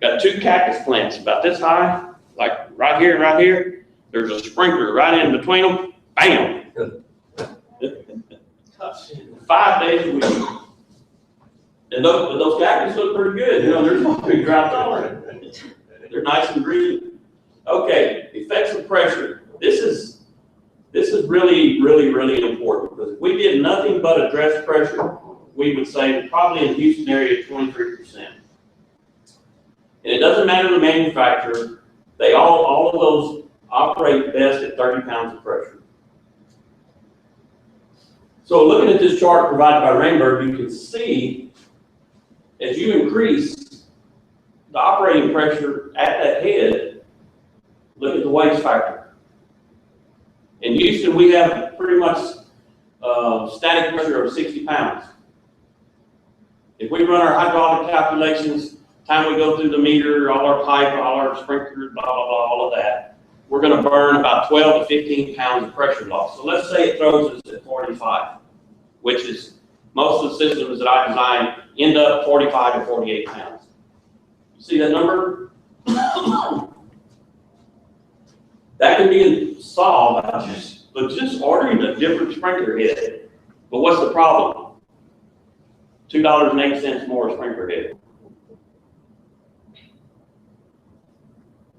Got 2 cactus plants about this high, like right here and right here. There's a sprinkler right in between them. Bam! 5 days a week. And those cactus look pretty good. They're supposed to be dry tolerant. They're nice and green. Okay, effects of pressure. This is really, really, really important, because if we did nothing but address pressure, we would say probably in the Houston area 23%. And it doesn't matter the manufacturer, all of those operate best at 30 pounds of pressure. So looking at this chart provided by Rainbird, you can see as you increase the operating pressure at that head, look at the waste factor. In Houston, we have pretty much static pressure of 60 pounds. If we run our hydraulic calculations time we go through the meter, all our pipe, all our sprinklers, blah, blah, blah, all of that, we're gonna burn about 12 to 15 pounds of pressure loss. So let's say it throws us at 45, which is, most of the systems that I design end up 45 to 48 pounds. You see that number? That can be solved by just ordering a different sprinkler head. But what's the problem? $2.08 more sprinkler head.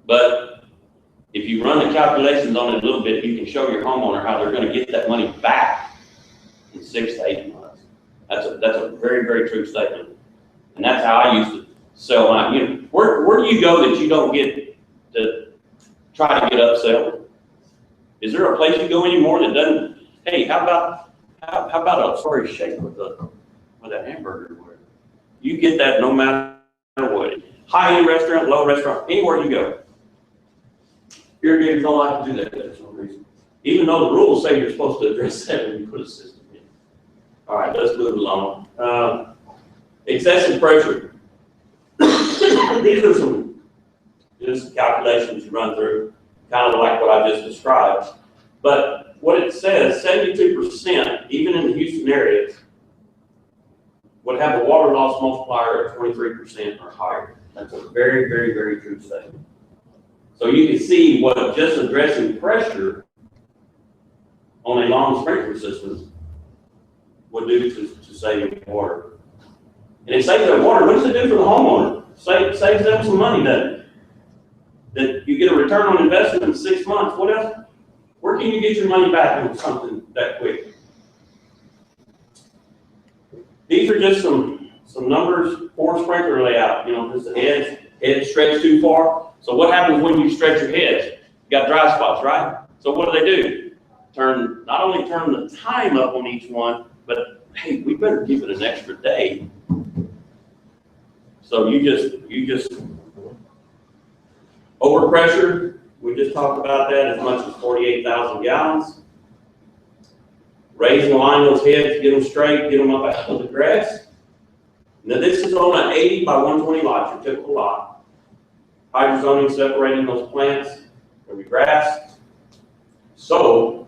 But if you run the calculations on it a little bit, you can show your homeowner how they're going to get that money back in 6 to 8 months. That's a very, very true statement. And that's how I used to sell mine. You know, where do you go that you don't get to try to get upsell? Is there a place you go anymore that doesn't, hey, how about a sorry shake with a hamburger? You get that no matter what. High-end restaurant, low restaurant, anywhere you go. Irrigators don't like to do that for some reason. Even though the rules say you're supposed to address that when you put a system in. All right, let's move along. Excessive pressure. These are some just calculations you run through, kind of like what I just described. But what it says, 72%, even in the Houston area, would have a water loss multiplier of 23% or higher. That's a very, very, very true statement. So you can see what just addressing pressure on a long sprinkler system would do to saving water. And it saves them water. What does it do for the homeowner? Saves them some money, doesn't it? That you get a return on investment in 6 months. What else? Where can you get your money back on something that quick? These are just some numbers for sprinkler layout. You know, just the heads stretch too far. So what happens when you stretch your heads? You got dry spots, right? So what do? Not only turn the time up on each one, but hey, we better give it an extra day. So you just overpressure. We just talked about that, as much as 48,000 gallons. Raise and align those heads, get them straight, get them up out of the grass. Now this is on an 80 by 120 lot, your typical lot. Hydrozoning, separating those plants from your grass. So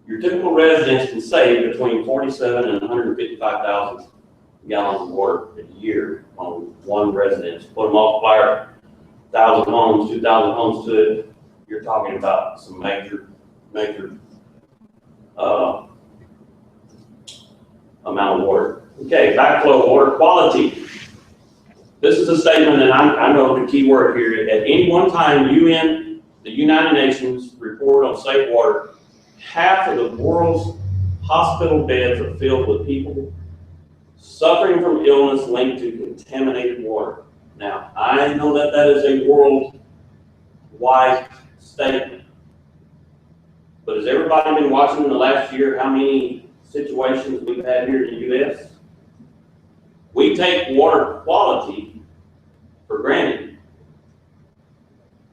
your typical residence can save between 47 and 155,000 gallons of water a year on one residence. Put a multiplier, 1,000 homes, 2,000 homes to it, you're talking about some major amount of water. Okay, backflow water quality. This is a statement, and I know the key word here. At any one time, UN, the United Nations report on safe water, half of the world's hospital beds are filled with people suffering from illness linked to contaminated water. Now, I know that is a worldwide statement. But has everybody been watching in the last year how many situations we've had here in the U.S.? We take water quality for granted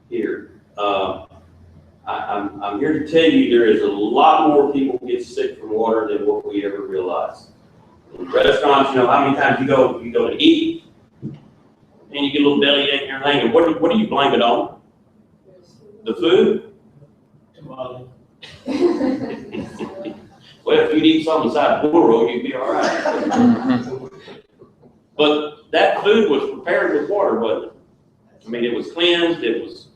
here. I'm here to tell you there is a lot more people get sick from water than what we ever realize. In restaurants, you know, how many times you go to eat and you get a little belly ache and everything, and what do you blame it on? The food? Tamale. Well, if you'd eat something beside bull roll, you'd be all right. But that food was prepared with water, wasn't it? I mean, it was cleansed, it was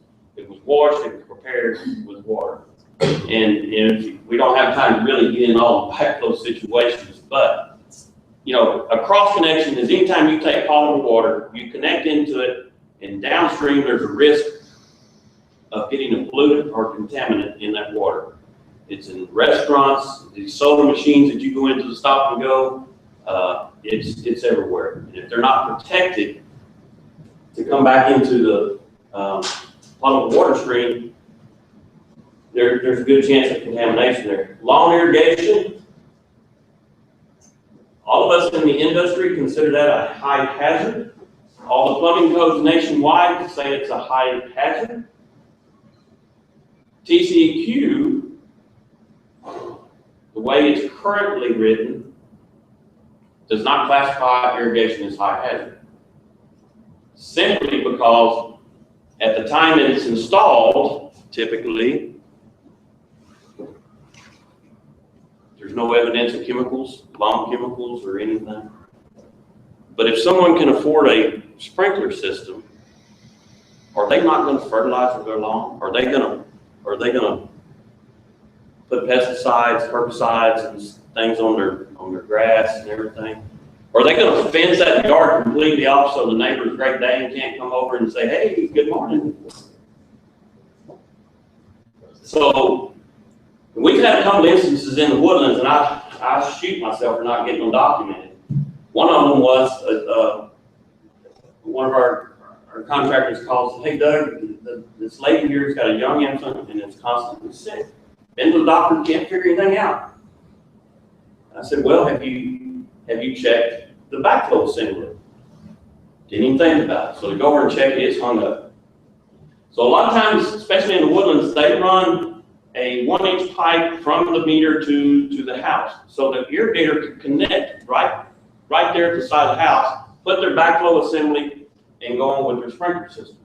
washed, it was prepared with water. And we don't have time to really get in all back those situations, but you know, a cross connection is anytime you take potable water, you connect into it, and downstream there's a risk of getting a pollutant or contaminant in that water. It's in restaurants, these soda machines that you go into the stop and go, it's everywhere. And if they're not protected to come back into the potable water stream, there's a good chance of contamination there. Lawn irrigation, all of us in the industry consider that a high hazard. All the plumbing codes nationwide say it's a high hazard. TCEQ, the way it's currently written, does not classify irrigation as high hazard. simply because at the time that it's installed, typically, there's no evidence of chemicals, bomb chemicals or anything. But if someone can afford a sprinkler system, are they not going to fertilize their lawn? Are they going to put pesticides, herbicides, and things on their grass and everything? Are they going to fence that yard completely off so the neighbor's Great Dane can't come over and say, "Hey, good morning"? So we've had a couple instances in the Woodlands, and I shoot myself for not getting them documented. One of them was one of our contractors calls, "Hey, Doug, this lady here's got a young infant and it's constantly sick. Been to the doctor, can't figure anything out." I said, "Well, have you checked the backflow assembly?" Didn't even think about it. So to go over and check it, it's hung up. So a lot of times, especially in the Woodlands, they run a 1-inch pipe from the meter to the house. So the irrigator can connect right there at the side of the house, put their backflow assembly, and go on with their sprinkler system.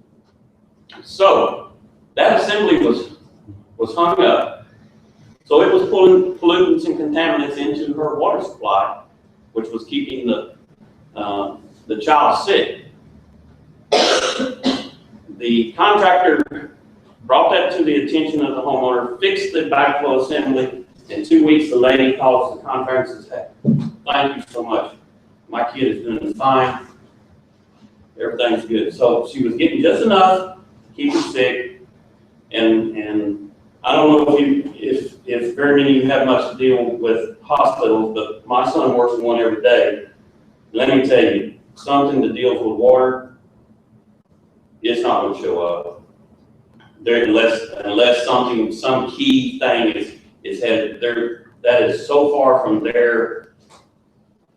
So that assembly was hung up. So it was pulling pollutants and contaminants into her water supply, which was keeping the child sick. The contractor brought that to the attention of the homeowner, fixed the backflow assembly. In 2 weeks, the lady calls the contractor and says, "Hey, thank you so much. My kid is doing fine. Everything's good." So she was getting just enough to keep her sick. And I don't know if very many of you have much to deal with hospitals, but my son works in one every day. Let me tell you, something that deals with water, it's not going to show up there unless some key thing is headed there. That is so far from their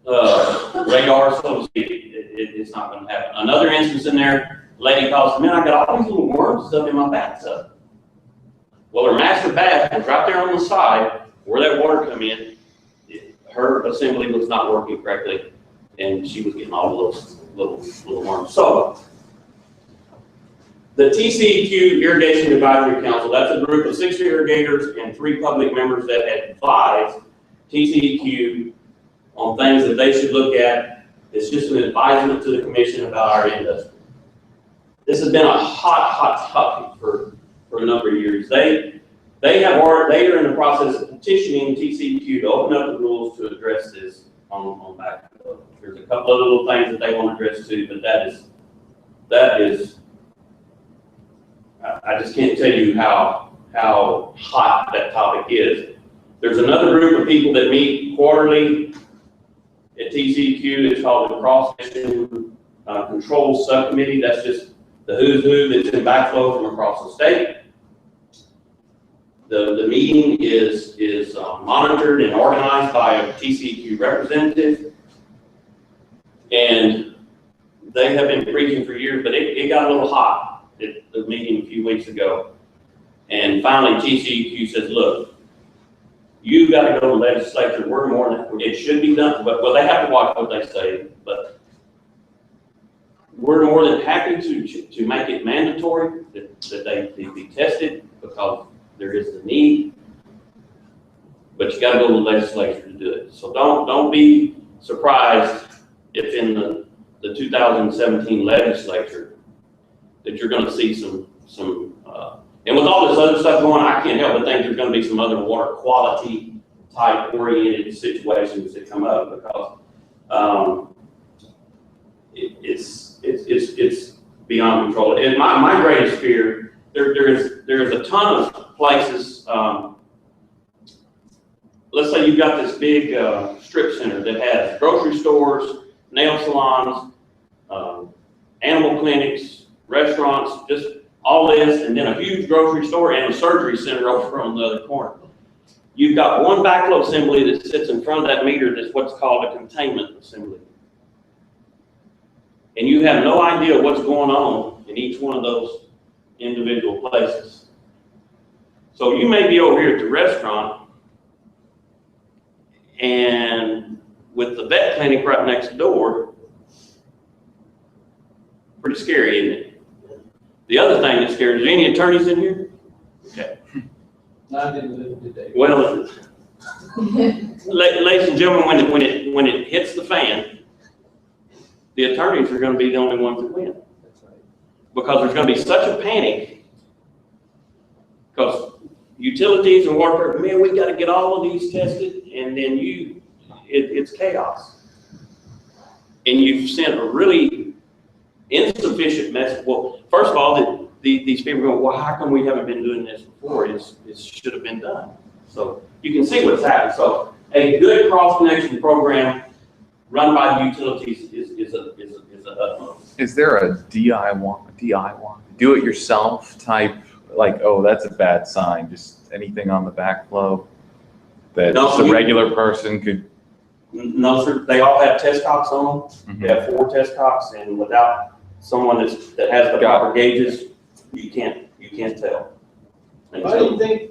radar, so to speak. It's not going to happen. Another instance in there, lady calls, "Man, I got all these little worms stuck in my bathtub." Well, her master bath was right there on the side where that water come in. Her assembly was not working correctly, and she was getting all those little worms. So the TCEQ Irrigation Advisory Council, that's a group of 60 irrigators and 3 public members that advise TCEQ on things that they should look at. It's just an advisement to the commission about our industry. This has been a hot topic for a number of years. They are in the process of petitioning TCEQ to open up the rules to address this on backflow. There's a couple of little things that they want to address too, but that is I just can't tell you how hot that topic is. There's another group of people that meet quarterly at TCEQ. It's called the Cross Section Control Subcommittee. That's just the who's who that's in backflow from across the state. The meeting is monitored and organized by a TCEQ representative, and they have been preaching for years, but it got a little hot at the meeting a few weeks ago. And finally, TCEQ says, "Look, you got to go to the legislature. We're more than, it should be done, but well, they have to watch what they say, but we're more than happy to make it mandatory that they be tested because there is the need, but you got to go to the legislature to do it." So don't be surprised if in the 2017 legislature that you're going to see some and with all this other stuff going on, I can't help but think there's going to be some other water quality type oriented situations that come up because it's beyond control. And my greatest fear, there is a ton of places. Let's say you've got this big strip center that has grocery stores, nail salons, animal clinics, restaurants, just all this, and then a huge grocery store and a surgery center over on the other corner. You've got one backflow assembly that sits in front of that meter that's what's called a containment assembly. And you have no idea what's going on in each one of those individual places. So you may be over here at the restaurant and with the vet clinic right next door, Pretty scary, isn't it? The other thing that scares, any attorneys in here? Okay. I didn't live today. Well, ladies and gentlemen, when it hits the fan, the attorneys are gonna be the only ones that win. That's right. Because there's gonna be such a panic. Because utilities and water, man, we gotta get all of these tested, and then it's chaos. And you've sent a really insufficient message. Well, first of all, these people go, well, how come we haven't been doing this before? It should have been done. So you can see what's happening. So a good cross-connection program run by the utilities is a utmost. Is there a DIY, do-it-yourself type, like, oh, that's a bad sign, just anything on the backflow that No, just a regular person could? No, sir, they all have test cocks on them. Mhm. They have 4 test cocks, and without someone that has the proper gauges, you can't tell. And Why do you so, think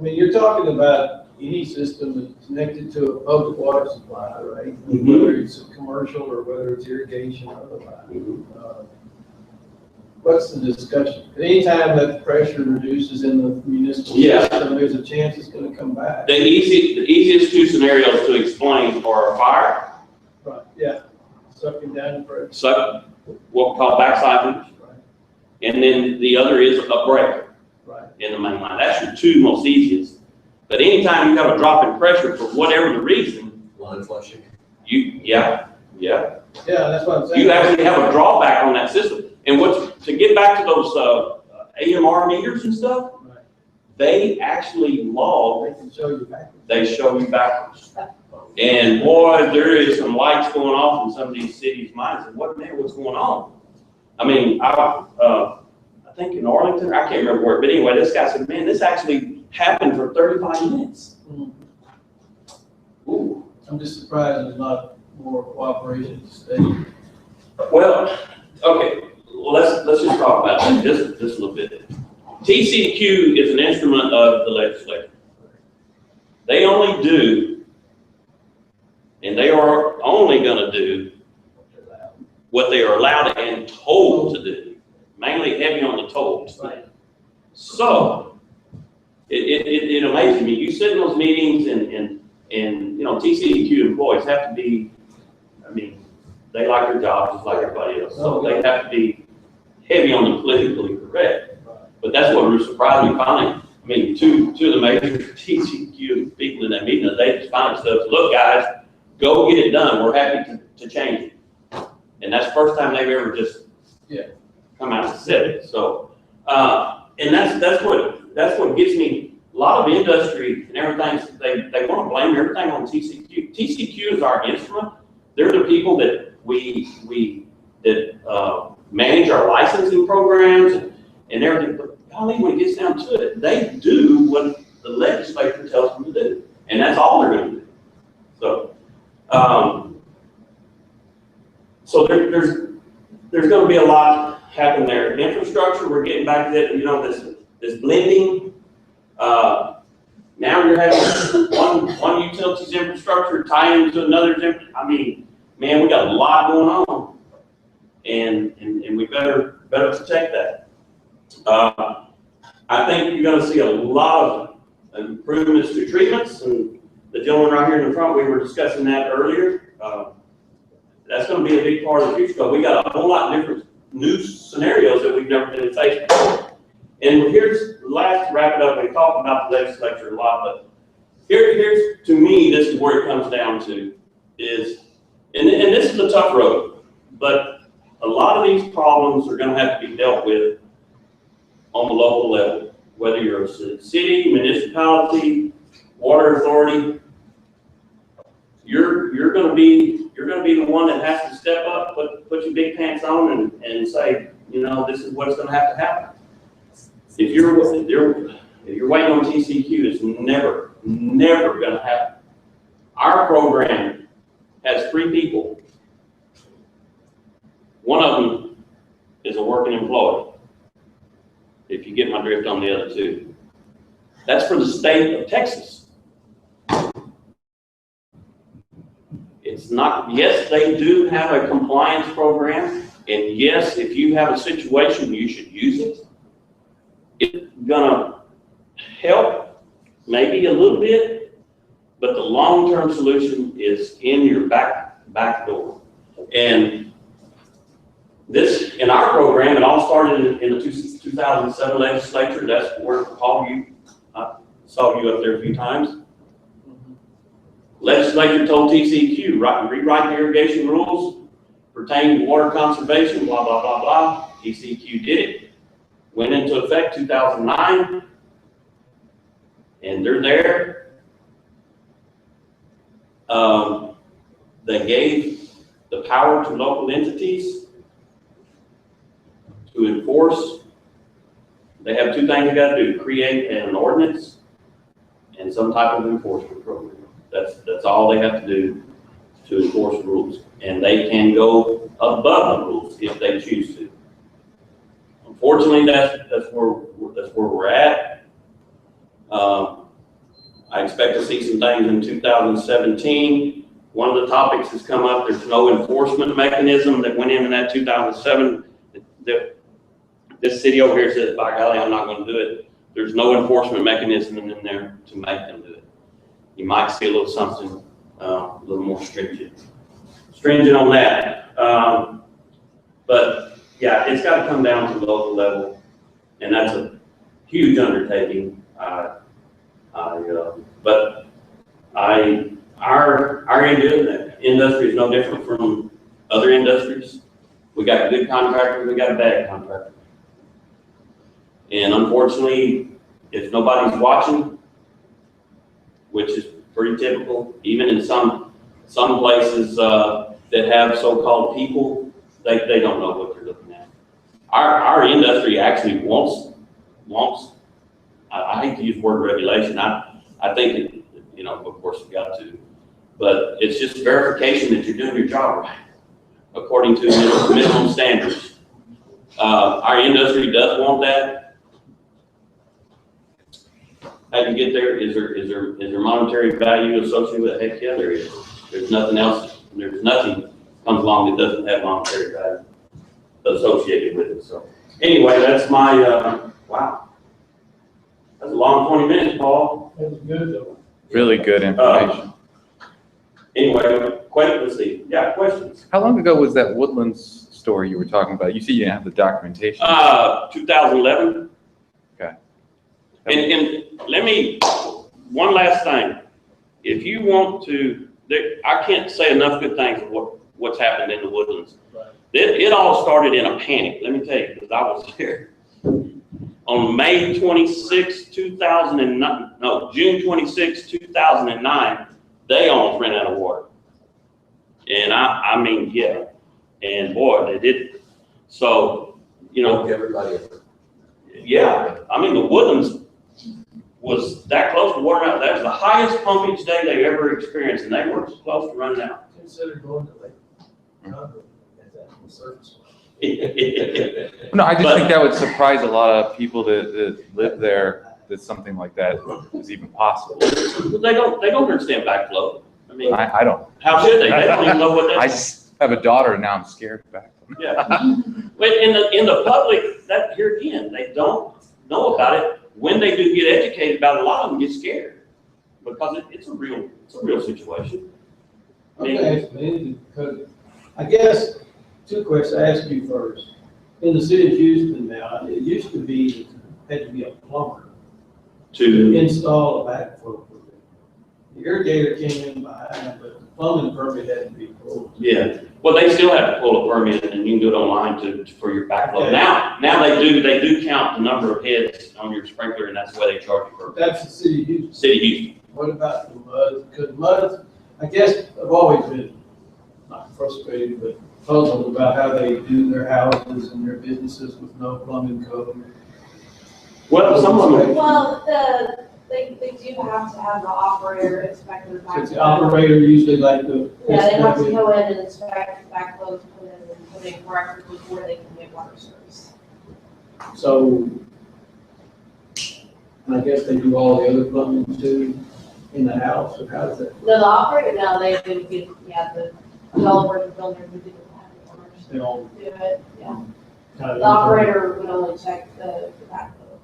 you're talking about any system that's connected to a public water supply, right? Mhm. Whether it's a commercial or whether it's irrigation or otherwise. What's the discussion? Anytime that the pressure reduces in the municipal Yeah. system, there's a chance it's gonna come back. the easiest 2 scenarios to explain are a fire, Right, yeah, sucking down the pressure. suck, what we call backside leaks, Right, and then the other is a break right. in the main line. That's your 2 most easiest. But anytime you have a drop in pressure for whatever the reason, Line flushing. yeah. Yeah, that's what I'm saying. You actually have a drawback on that system. And to get back to those AMR meters and stuff, Right. they actually log, They can show you back. they show you backwards. And boy, there is some lights going off in some of these cities' minds, and what's going on? I mean, I think in Arlington, I can't remember where, but anyway, this guy said, man, this actually happened for 35 minutes. Ooh. I'm just surprised there's not more cooperation to state. Well, okay, well, let's just talk about that just a little bit. TCQ is an instrument of the legislature. They only do, and they are only gonna do what they are allowed and told to do, mainly heavy on the tolls. So, it amazes me, you sit in those meetings and TCEQ employees have to be, I mean, they like their jobs just like everybody else, so they have to be heavy on the politically correct. But that's what surprised me finally. I mean, two of the major TCEQ people in that meeting, they just finally said, look guys, go get it done, we're happy to change it. And that's the first time they've ever just come out and said it, so. And that's what gets me. A lot of industry and everything, they want to blame everything on TCQ. TCQ is our instrument. They're the people that manage our licensing programs and everything. But golly, when it gets down to it, they do what the legislature tells them to do, and that's all they're going to do. So, there's going to be a lot happen there. Infrastructure, we're getting back to that. This blending. Now you're having one utilities infrastructure tie into another. I mean, man, we got a lot going on, and we better protect that. I think you're going to see a lot of improvements to treatments, and the gentleman right here in the front, we were discussing that earlier. That's going to be a big part of the future because we got a whole lot of different new scenarios that we've never been faced before. And here's last to wrap it up. We talked about the legislature a lot, but here's to me, this is where it comes down to is, and this is a tough road, but a lot of these problems are going to have to be dealt with on the local level, whether you're a city, municipality, water authority. You're going to be the one that has to step up, put your big pants on, and say, this is what's going to have to happen. If you're waiting on TCQ, it's never going to happen. Our program has 3 people. One of them is a working employee. If you get my drift on the other 2, that's for the state of Texas. It's not, yes, they do have a compliance program, and yes, if you have a situation, you should use it. It's gonna help maybe a little bit, but the long-term solution is in your back door. And this, in our program, it all started in the 2007 legislature. That's where Paul, I saw you up there a few times. Legislature told TCEQ, rewrite the irrigation rules pertaining to water conservation, blah, blah, blah, blah. TCEQ did it. Went into effect 2009, and they're there. They gave the power to local entities to enforce. They have two things they got to do: create an ordinance and some type of enforcement program. That's all they have to do to enforce the rules, and they can go above the rules if they choose to. Unfortunately, that's where we're at. I expect to see some things in 2017. One of the topics has come up. There's no enforcement mechanism that went in that 2007. This city over here says, by golly, I'm not going to do it. There's no enforcement mechanism in there to make them do it. You might see a little something a little more stringent on that. But yeah, it's got to come down to the local level, and that's a huge undertaking. Our industry is no different from other industries. We got good contractors, we got bad contractors. And unfortunately, if nobody's watching, which is pretty typical, even in some places that have so-called people, they don't know what they're looking at. Our industry actually wants. I hate to use the word regulation. I think of course we got to, but it's just verification that you're doing your job right, according to minimum standards. Our industry does want that. How do you get there? Is there monetary value associated with it? Heck yeah, there is. There's nothing else. There's nothing comes along that doesn't have monetary value associated with it. So anyway, that's my wow. That's a long 20 minutes, Paul. That was good though. Really good information. Anyway, let's see. Yeah, questions. How long ago was that Woodlands story you were talking about? You see, you have the documentation. 2011. Okay. And let me, one last thing. If you want to, I can't say enough good things of what's happened in the Woodlands. Right. It all started in a panic, let me tell you, because I was there. On May 26, 2009, no, June 26, 2009, they almost ran out of water. And I mean, yeah. And boy, they did. So, Everybody. yeah, I mean, the Woodlands was that close to water out. That was the highest pumpage day they ever experienced, and they were close to running out. Consider going to Lake Conroe as that surface. No, I just think that would surprise a lot of people that live there, that something like that is even possible. They don't understand backflow. I mean, I don't. how should they? They don't even know what that I is. just have a daughter and now I'm scared back. Yeah. But in the public, that here again, they don't know about it. When they do get educated about it, a lot of them get scared because it's a real situation. Okay, because I guess two questions. I ask you first. In the city of Houston now, it used to be had to be a plumber to install a backflow permit. The irrigator came in behind, but the plumbing permit had to be pulled. Yeah. Well, they still have to pull a permit, and you can do it online for your backflow. Okay. Now they do count the number of heads on your sprinkler, and that's why they charge you for That's the city of Houston. City of Houston. What about the mud? Because mud, I guess I've always been not frustrated, but puzzled about how they do their houses and their businesses with no plumbing code. Well, some of them. Well, they do have to have the operator inspect the So it's the backflow. operator usually like the. Yeah, they have to go in and inspect the backflow to put in correctly before they can get water service. So, and I guess they do all the other plumbing too in the house, or how does that? No, the operator, no, they do get, yeah, developer, the builder who didn't have the owners They all do it, yeah. kind of. The operator would only check the backflow.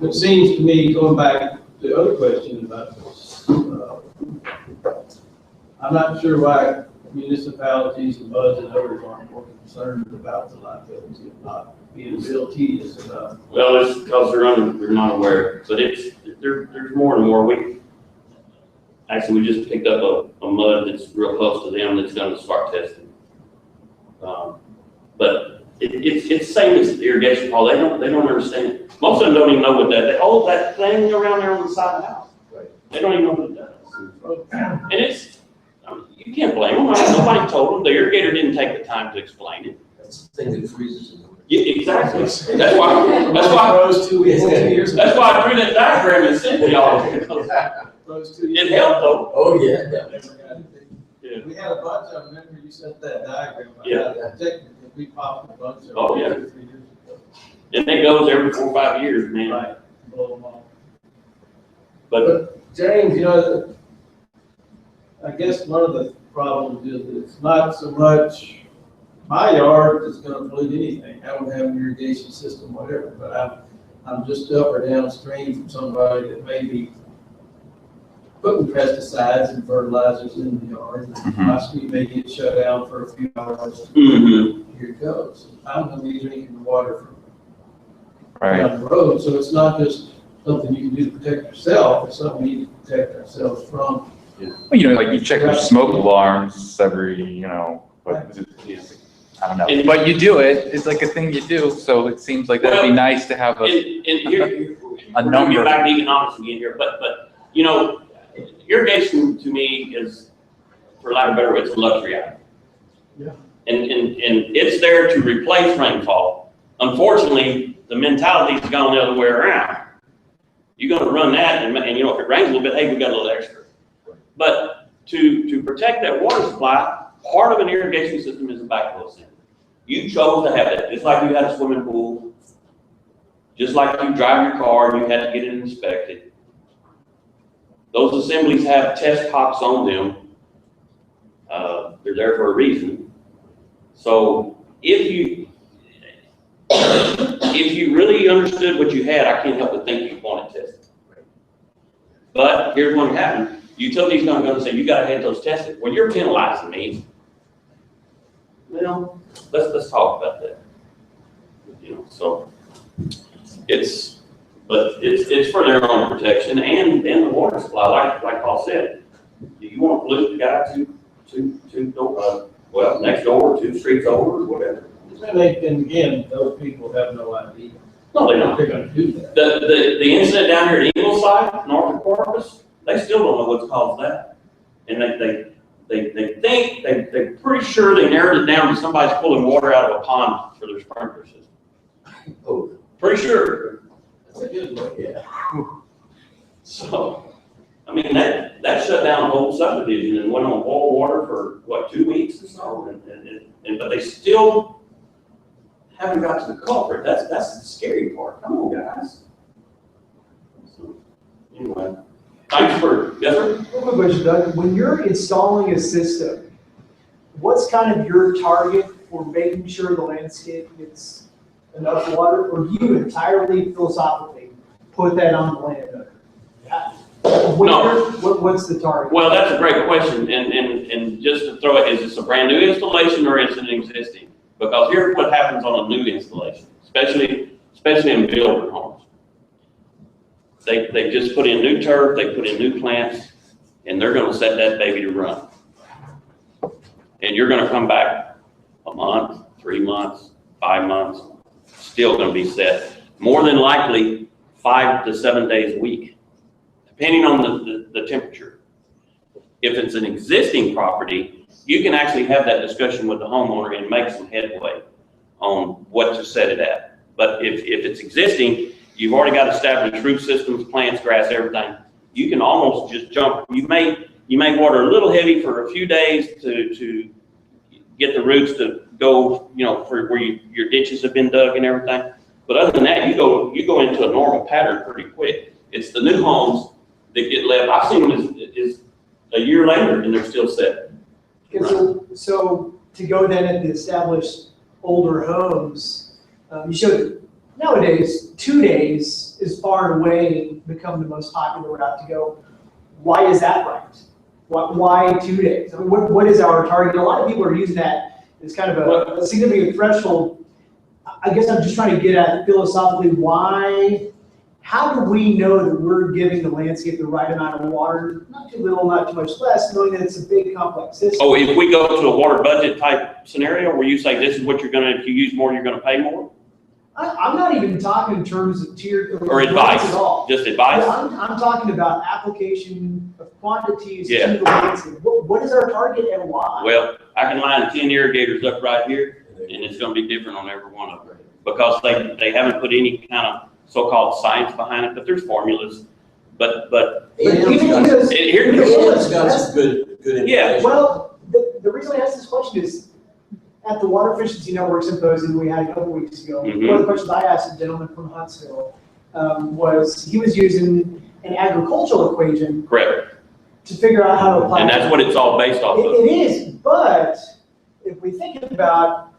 It seems to me, going back to the other question about this, I'm not sure why municipalities and BUDs and others aren't more concerned about the liability of not being real tedious about. Well, it's because they're not aware, but there's more and more. We just picked up a mud that's real close to them that's gonna start testing. But it's the same as the irrigation hall, they don't understand. Most of them don't even know what that thing around there on the side of the house. Right. They don't even know what it does. And you can't blame them, nobody told them, the irrigator didn't take the time to explain it. That's the thing that freezes in the winter. Yeah, exactly, that's why, Those 2 years. that's why I drew that diagram and sent it y'all. Those 2 years. It helped though. Oh, yeah. Yeah. We had a bunch of them, remember you sent that diagram? Yeah. Technically, we popped a bunch of them. Oh, yeah. 2 or 3 years ago. And it goes every 4 or 5 years, man. Right, blow them off. But James, I guess one of the problems is that it's not so much my yard that's gonna pollute anything. I don't have an irrigation system, whatever, but I'm just up or downstream from somebody that may be putting pesticides and fertilizers in the yard. My street may get shut down for a few hours. Here it goes. I'm gonna be drinking the water from Right. down the road, so it's not just something you can do to protect yourself, it's something we need to protect ourselves from. Well, like you check your smoke alarms every, but I don't know. But you do it, it's like a thing you do, so it seems like that'd be nice to have and a here, a we're gonna number. get back to economics again here, but irrigation to me is, for lack of a better word, it's a luxury item. Yeah. And it's there to replace rainfall. Unfortunately, the mentality's gone the other way around. You're gonna run that and if it rains a little bit, hey, we got a little extra. But to protect that water supply, part of an irrigation system is a backflow system. You chose to have that, just like you had a swimming pool, just like you drive your car and you had to get it inspected. Those assemblies have test pops on them. They're there for a reason. So if you really understood what you had, I can't help but think you'd want it tested. But here's what happened. Utility's gonna go and say, you gotta have those tested. Well, you're penalizing me. Well, let's talk about that. So it's for their own protection and the water supply, like Paul said. Do you want to pollute the guy next door, 2 streets over, or whatever? And again, those people have no idea. No, they don't. They're gonna do that. The incident down here at Ingleside, north of Corpus, they still don't know what's caused that. And they're pretty sure they narrowed it down to somebody's pulling water out of a pond for their sprinkler system. Oh, Pretty sure. that's a good one, yeah. So, I mean, that shut down the whole subdivision and went on boil water for, 2 weeks or so? But they still haven't got to the culprit. That's the scary part. Come on, guys. So, anyway, thanks for, yes, sir? Real quick question, Doug. When you're installing a system, what's kind of your target for making sure the landscape gets enough water? Or do you entirely philosophically put that on the landowner? What's the target? Well, that's a great question, and just to throw it, is this a brand new installation or is it existing? Because here's what happens on a new installation, especially in builder homes. They just put in new turf, they put in new plants, and they're gonna set that baby to run. And you're gonna come back a month, 3 months, 5 months, still gonna be set. More than likely, 5 to 7 days a week, depending on the temperature. If it's an existing property, you can actually have that discussion with the homeowner and make some headway on what to set it at. But if it's existing, you've already got established root systems, plants, grass, everything. You can almost just jump. You may water a little heavy for a few days to get the roots to go, for where your ditches have been dug and everything. But other than that, you go into a normal pattern pretty quick. It's the new homes that get left. I've seen them is a year later and they're still set. Okay, so to go then at the established older homes, you showed nowadays, 2 days is far and away become the most popular route to go. Why is that right? Why 2 days? I mean, what is our target? A lot of people are using that as kind of a significant threshold. I guess I'm just trying to get at philosophically how do we know that we're giving the landscape the right amount of water, not too little, not too much less, knowing that it's a big complex system? Oh, if we go to a water budget type scenario where you say this is what you're gonna, if you use more, you're gonna pay more? I'm not even talking in terms of tier. Or advice, at all. just advice? I'm talking about application of quantities Yeah. to the landscape. What is our target and why? Well, I can line 10 irrigators up right here, and it's gonna be different on every one of them. Because they haven't put any kind of so-called science behind it, but there's formulas. But Even because- here, AM's got some good Yeah. information. Well, the reason I asked this question is, at the Water Efficiency Network Symposium we had a couple weeks ago, Mhm. one of the questions I asked a gentleman from Huntsville was he was using an agricultural equation correct, to figure out how to apply. and that's what it's all based off It of. is, but if we think about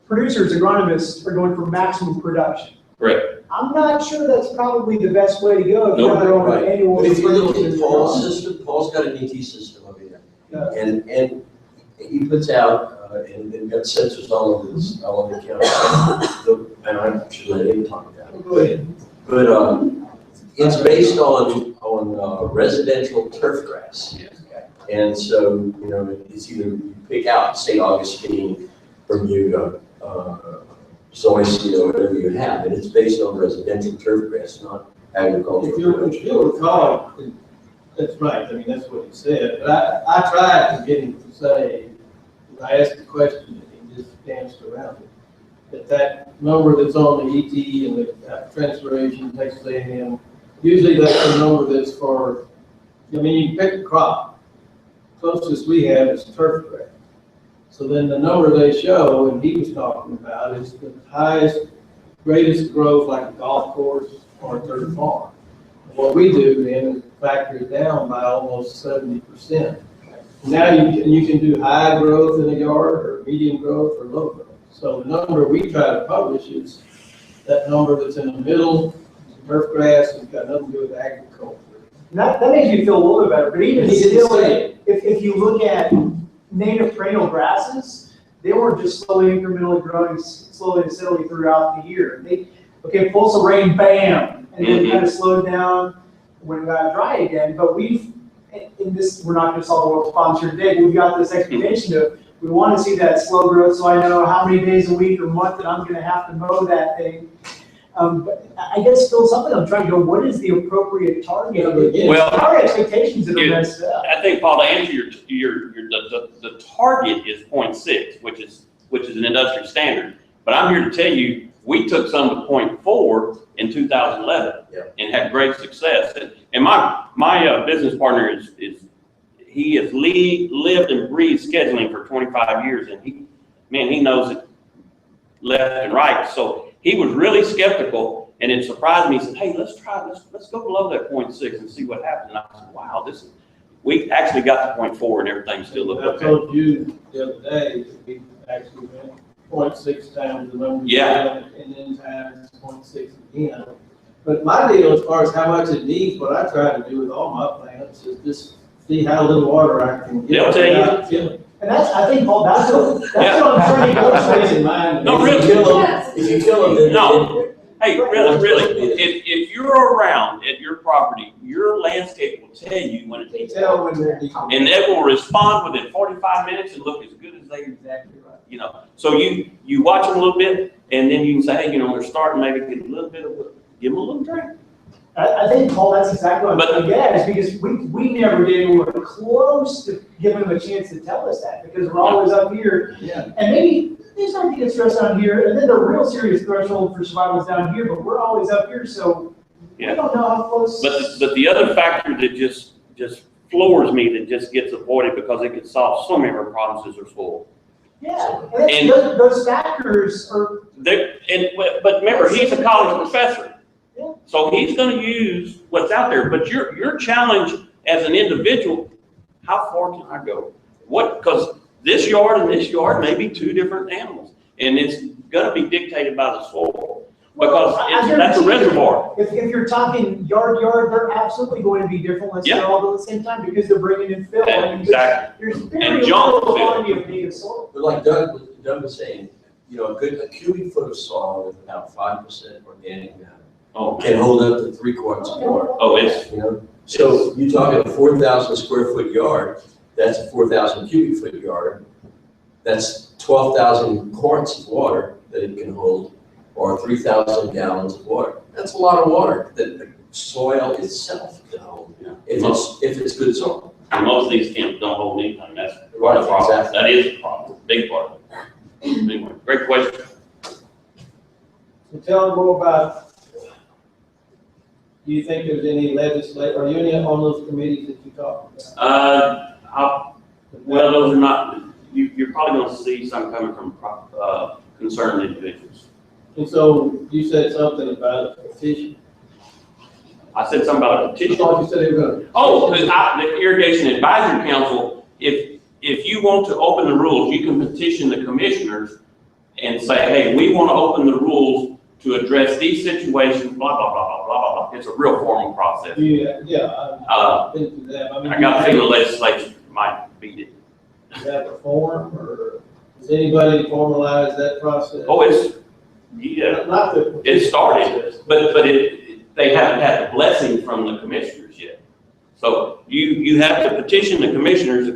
producers, agronomists are going for maximum production. Correct. I'm not sure that's probably the best way to go. If No, you have your own Right. annual. But if you look appraisal at in Paul's your- system, Paul's got an ET system over here. Yeah. And he puts out, and they've got sensors all over this, all over the county. And I should let him talk about it. Go ahead. But, it's based on residential turf grass. And so, you know, it's either you pick out St. Augustine, Bermuda, Zoysia, you know, whatever you have, and it's based on residential turf grass, not agricultural. If you recall, that's right, I mean, that's what he said, but I tried to get him to say, when I asked the question, and he just danced around it. That number that's on the ET and the transpiration, Texas A&M, usually that's the number that's for, I mean, you can pick a crop. Closest we have is turf grass. So then the number they show, and he was talking about, is the highest, greatest growth, like a golf course or a turf farm. What we do then is factor it down by almost 70%. Now you can do high growth in a yard, or medium growth, or low growth. So the number we try to publish is that number that's in the middle, turf grass, and it's got nothing to do with agriculture. And that makes me feel a little bit better, but even He didn't still, say it. if you look at native perennial grasses, they weren't just slowly incrementally growing slowly and steadily throughout the year. Pull some rain, bam, and then kind of slowed down when it got dry again. But we're not gonna solve the world's problems here today, but we've got this expectation of, we want to see that slow growth, so I know how many days a week or month that I'm gonna have to mow that thing. But I guess philosophically, I'm trying to go, what is the appropriate target? Well, Our expectations that are you- messed up. I think, Paul, to answer the target is 0.6, which is an industry standard. But I'm here to tell you, we took some to 0.4 in 2011 and had great success. And my business partner he has lived and breathed scheduling for 25 years, and he knows it left and right. So he was really skeptical, and it surprised me. He said, "Hey, let's go below that 0.6 and see what happens." And I said, "Wow, we actually got to 0.4 and everything still looked I okay." told you the other day that we actually went 0.6 times the number. Yeah. And then times 0.6 again. But my deal as far as how much it needs, what I try to do with all my plants is just see how little water I can get. They'll tell you. without killing. And I think, Paul, that's what I'm trying to I'm go saying mine. No, really. If you kill them, then. No. Hey, really, if you're around at your property, your landscape will tell you when it They needs tell water. when they're decomposing. And it will respond within 45 minutes and look as good as they, Exactly right. So you watch them a little bit, and then you can say, hey, they're starting, maybe get a little bit give them a little drink. I think, Paul, that's exactly what I'm But- trying to get at, is because we never did anywhere close to giving them a chance to tell us that, because we're always up here. Yeah. And maybe they start to get stressed down here, and then the real serious threshold for survival is down here, but we're always up here, so we Yeah. don't know how close. But the other factor that just floors me, that just gets avoided because it can solve so many of our problems, is their soil. Yeah, and And- those factors are, But remember, he's a college professor. Yeah. So he's gonna use what's out there, but your challenge as an individual, how far can I go? what, because this yard and this yard may be two different animals. And it's gonna be dictated by the soil, because that's a reservoir. If you're talking yard, they're absolutely going to be different, let's say Yeah. all at the same time, because they're bringing in fill. Yeah, I mean, exactly. There's And very junk little fill. quantity of native soil. But like Doug was saying, you know, a cubic foot of soil with about 5% organic matter Oh, can hold up to 3 quarts of water, oh, it's, you know? So you talk a 4,000 square foot yard, that's a 4,000 cubic foot yard. That's 12,000 quarts of water that it can hold, or 3,000 gallons of water. That's a lot of water that the soil itself can hold, if it's good soil. and most of these camps don't hold anything, that's part of the problem. Exactly. That is a problem, big part of it. Anyway, great question. So tell them more about, do you think there's any are you any on those committees that you talked about? Well, those are not, you're probably gonna see some coming from, concerned individuals. And so you said something about a petition. I said something about a I petition. thought you said they were gonna. Oh, the Irrigation Advisory Council, if you want to open the rules, you can petition the commissioners and say, hey, we want to open the rules to address these situations, blah, blah, blah, blah, blah, blah. It's a real formal process. Yeah, I've been through that. I mean, I got a feeling the legislature might beat it. Is that a form, or does anybody formalize that process? Oh, yeah, Not the. it started, but they haven't had the blessing from the commissioners yet. So you have to petition the commissioners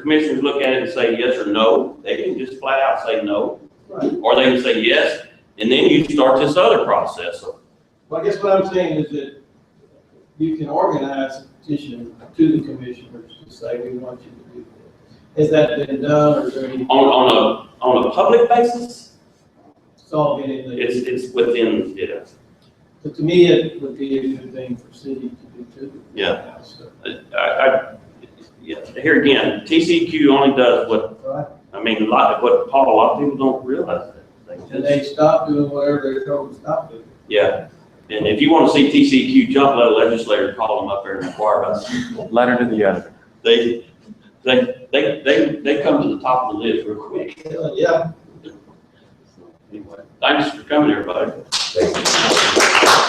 look at it and say yes or no. They can just flat out say no, Right. or they can say yes, and then you start this other process. Well, I guess what I'm saying is that you can organize a petition to the commissioners to say, we want you to do this. Has that been done, or is there any? On a public basis, It's all been in the. it's within, yeah. But to me, it would be a good thing for city to do too. Yeah. So, Yeah, here again, TCQ only does what, right. I mean, a lot of people don't realize that. And they stop doing whatever they're told to stop doing. Yeah, and if you want to see TCQ jump, let a legislator call them up there and inquire about it. Letter to the editor. They come to the top of the list real quick. Yeah. Anyway, thanks for coming, everybody. Thank you.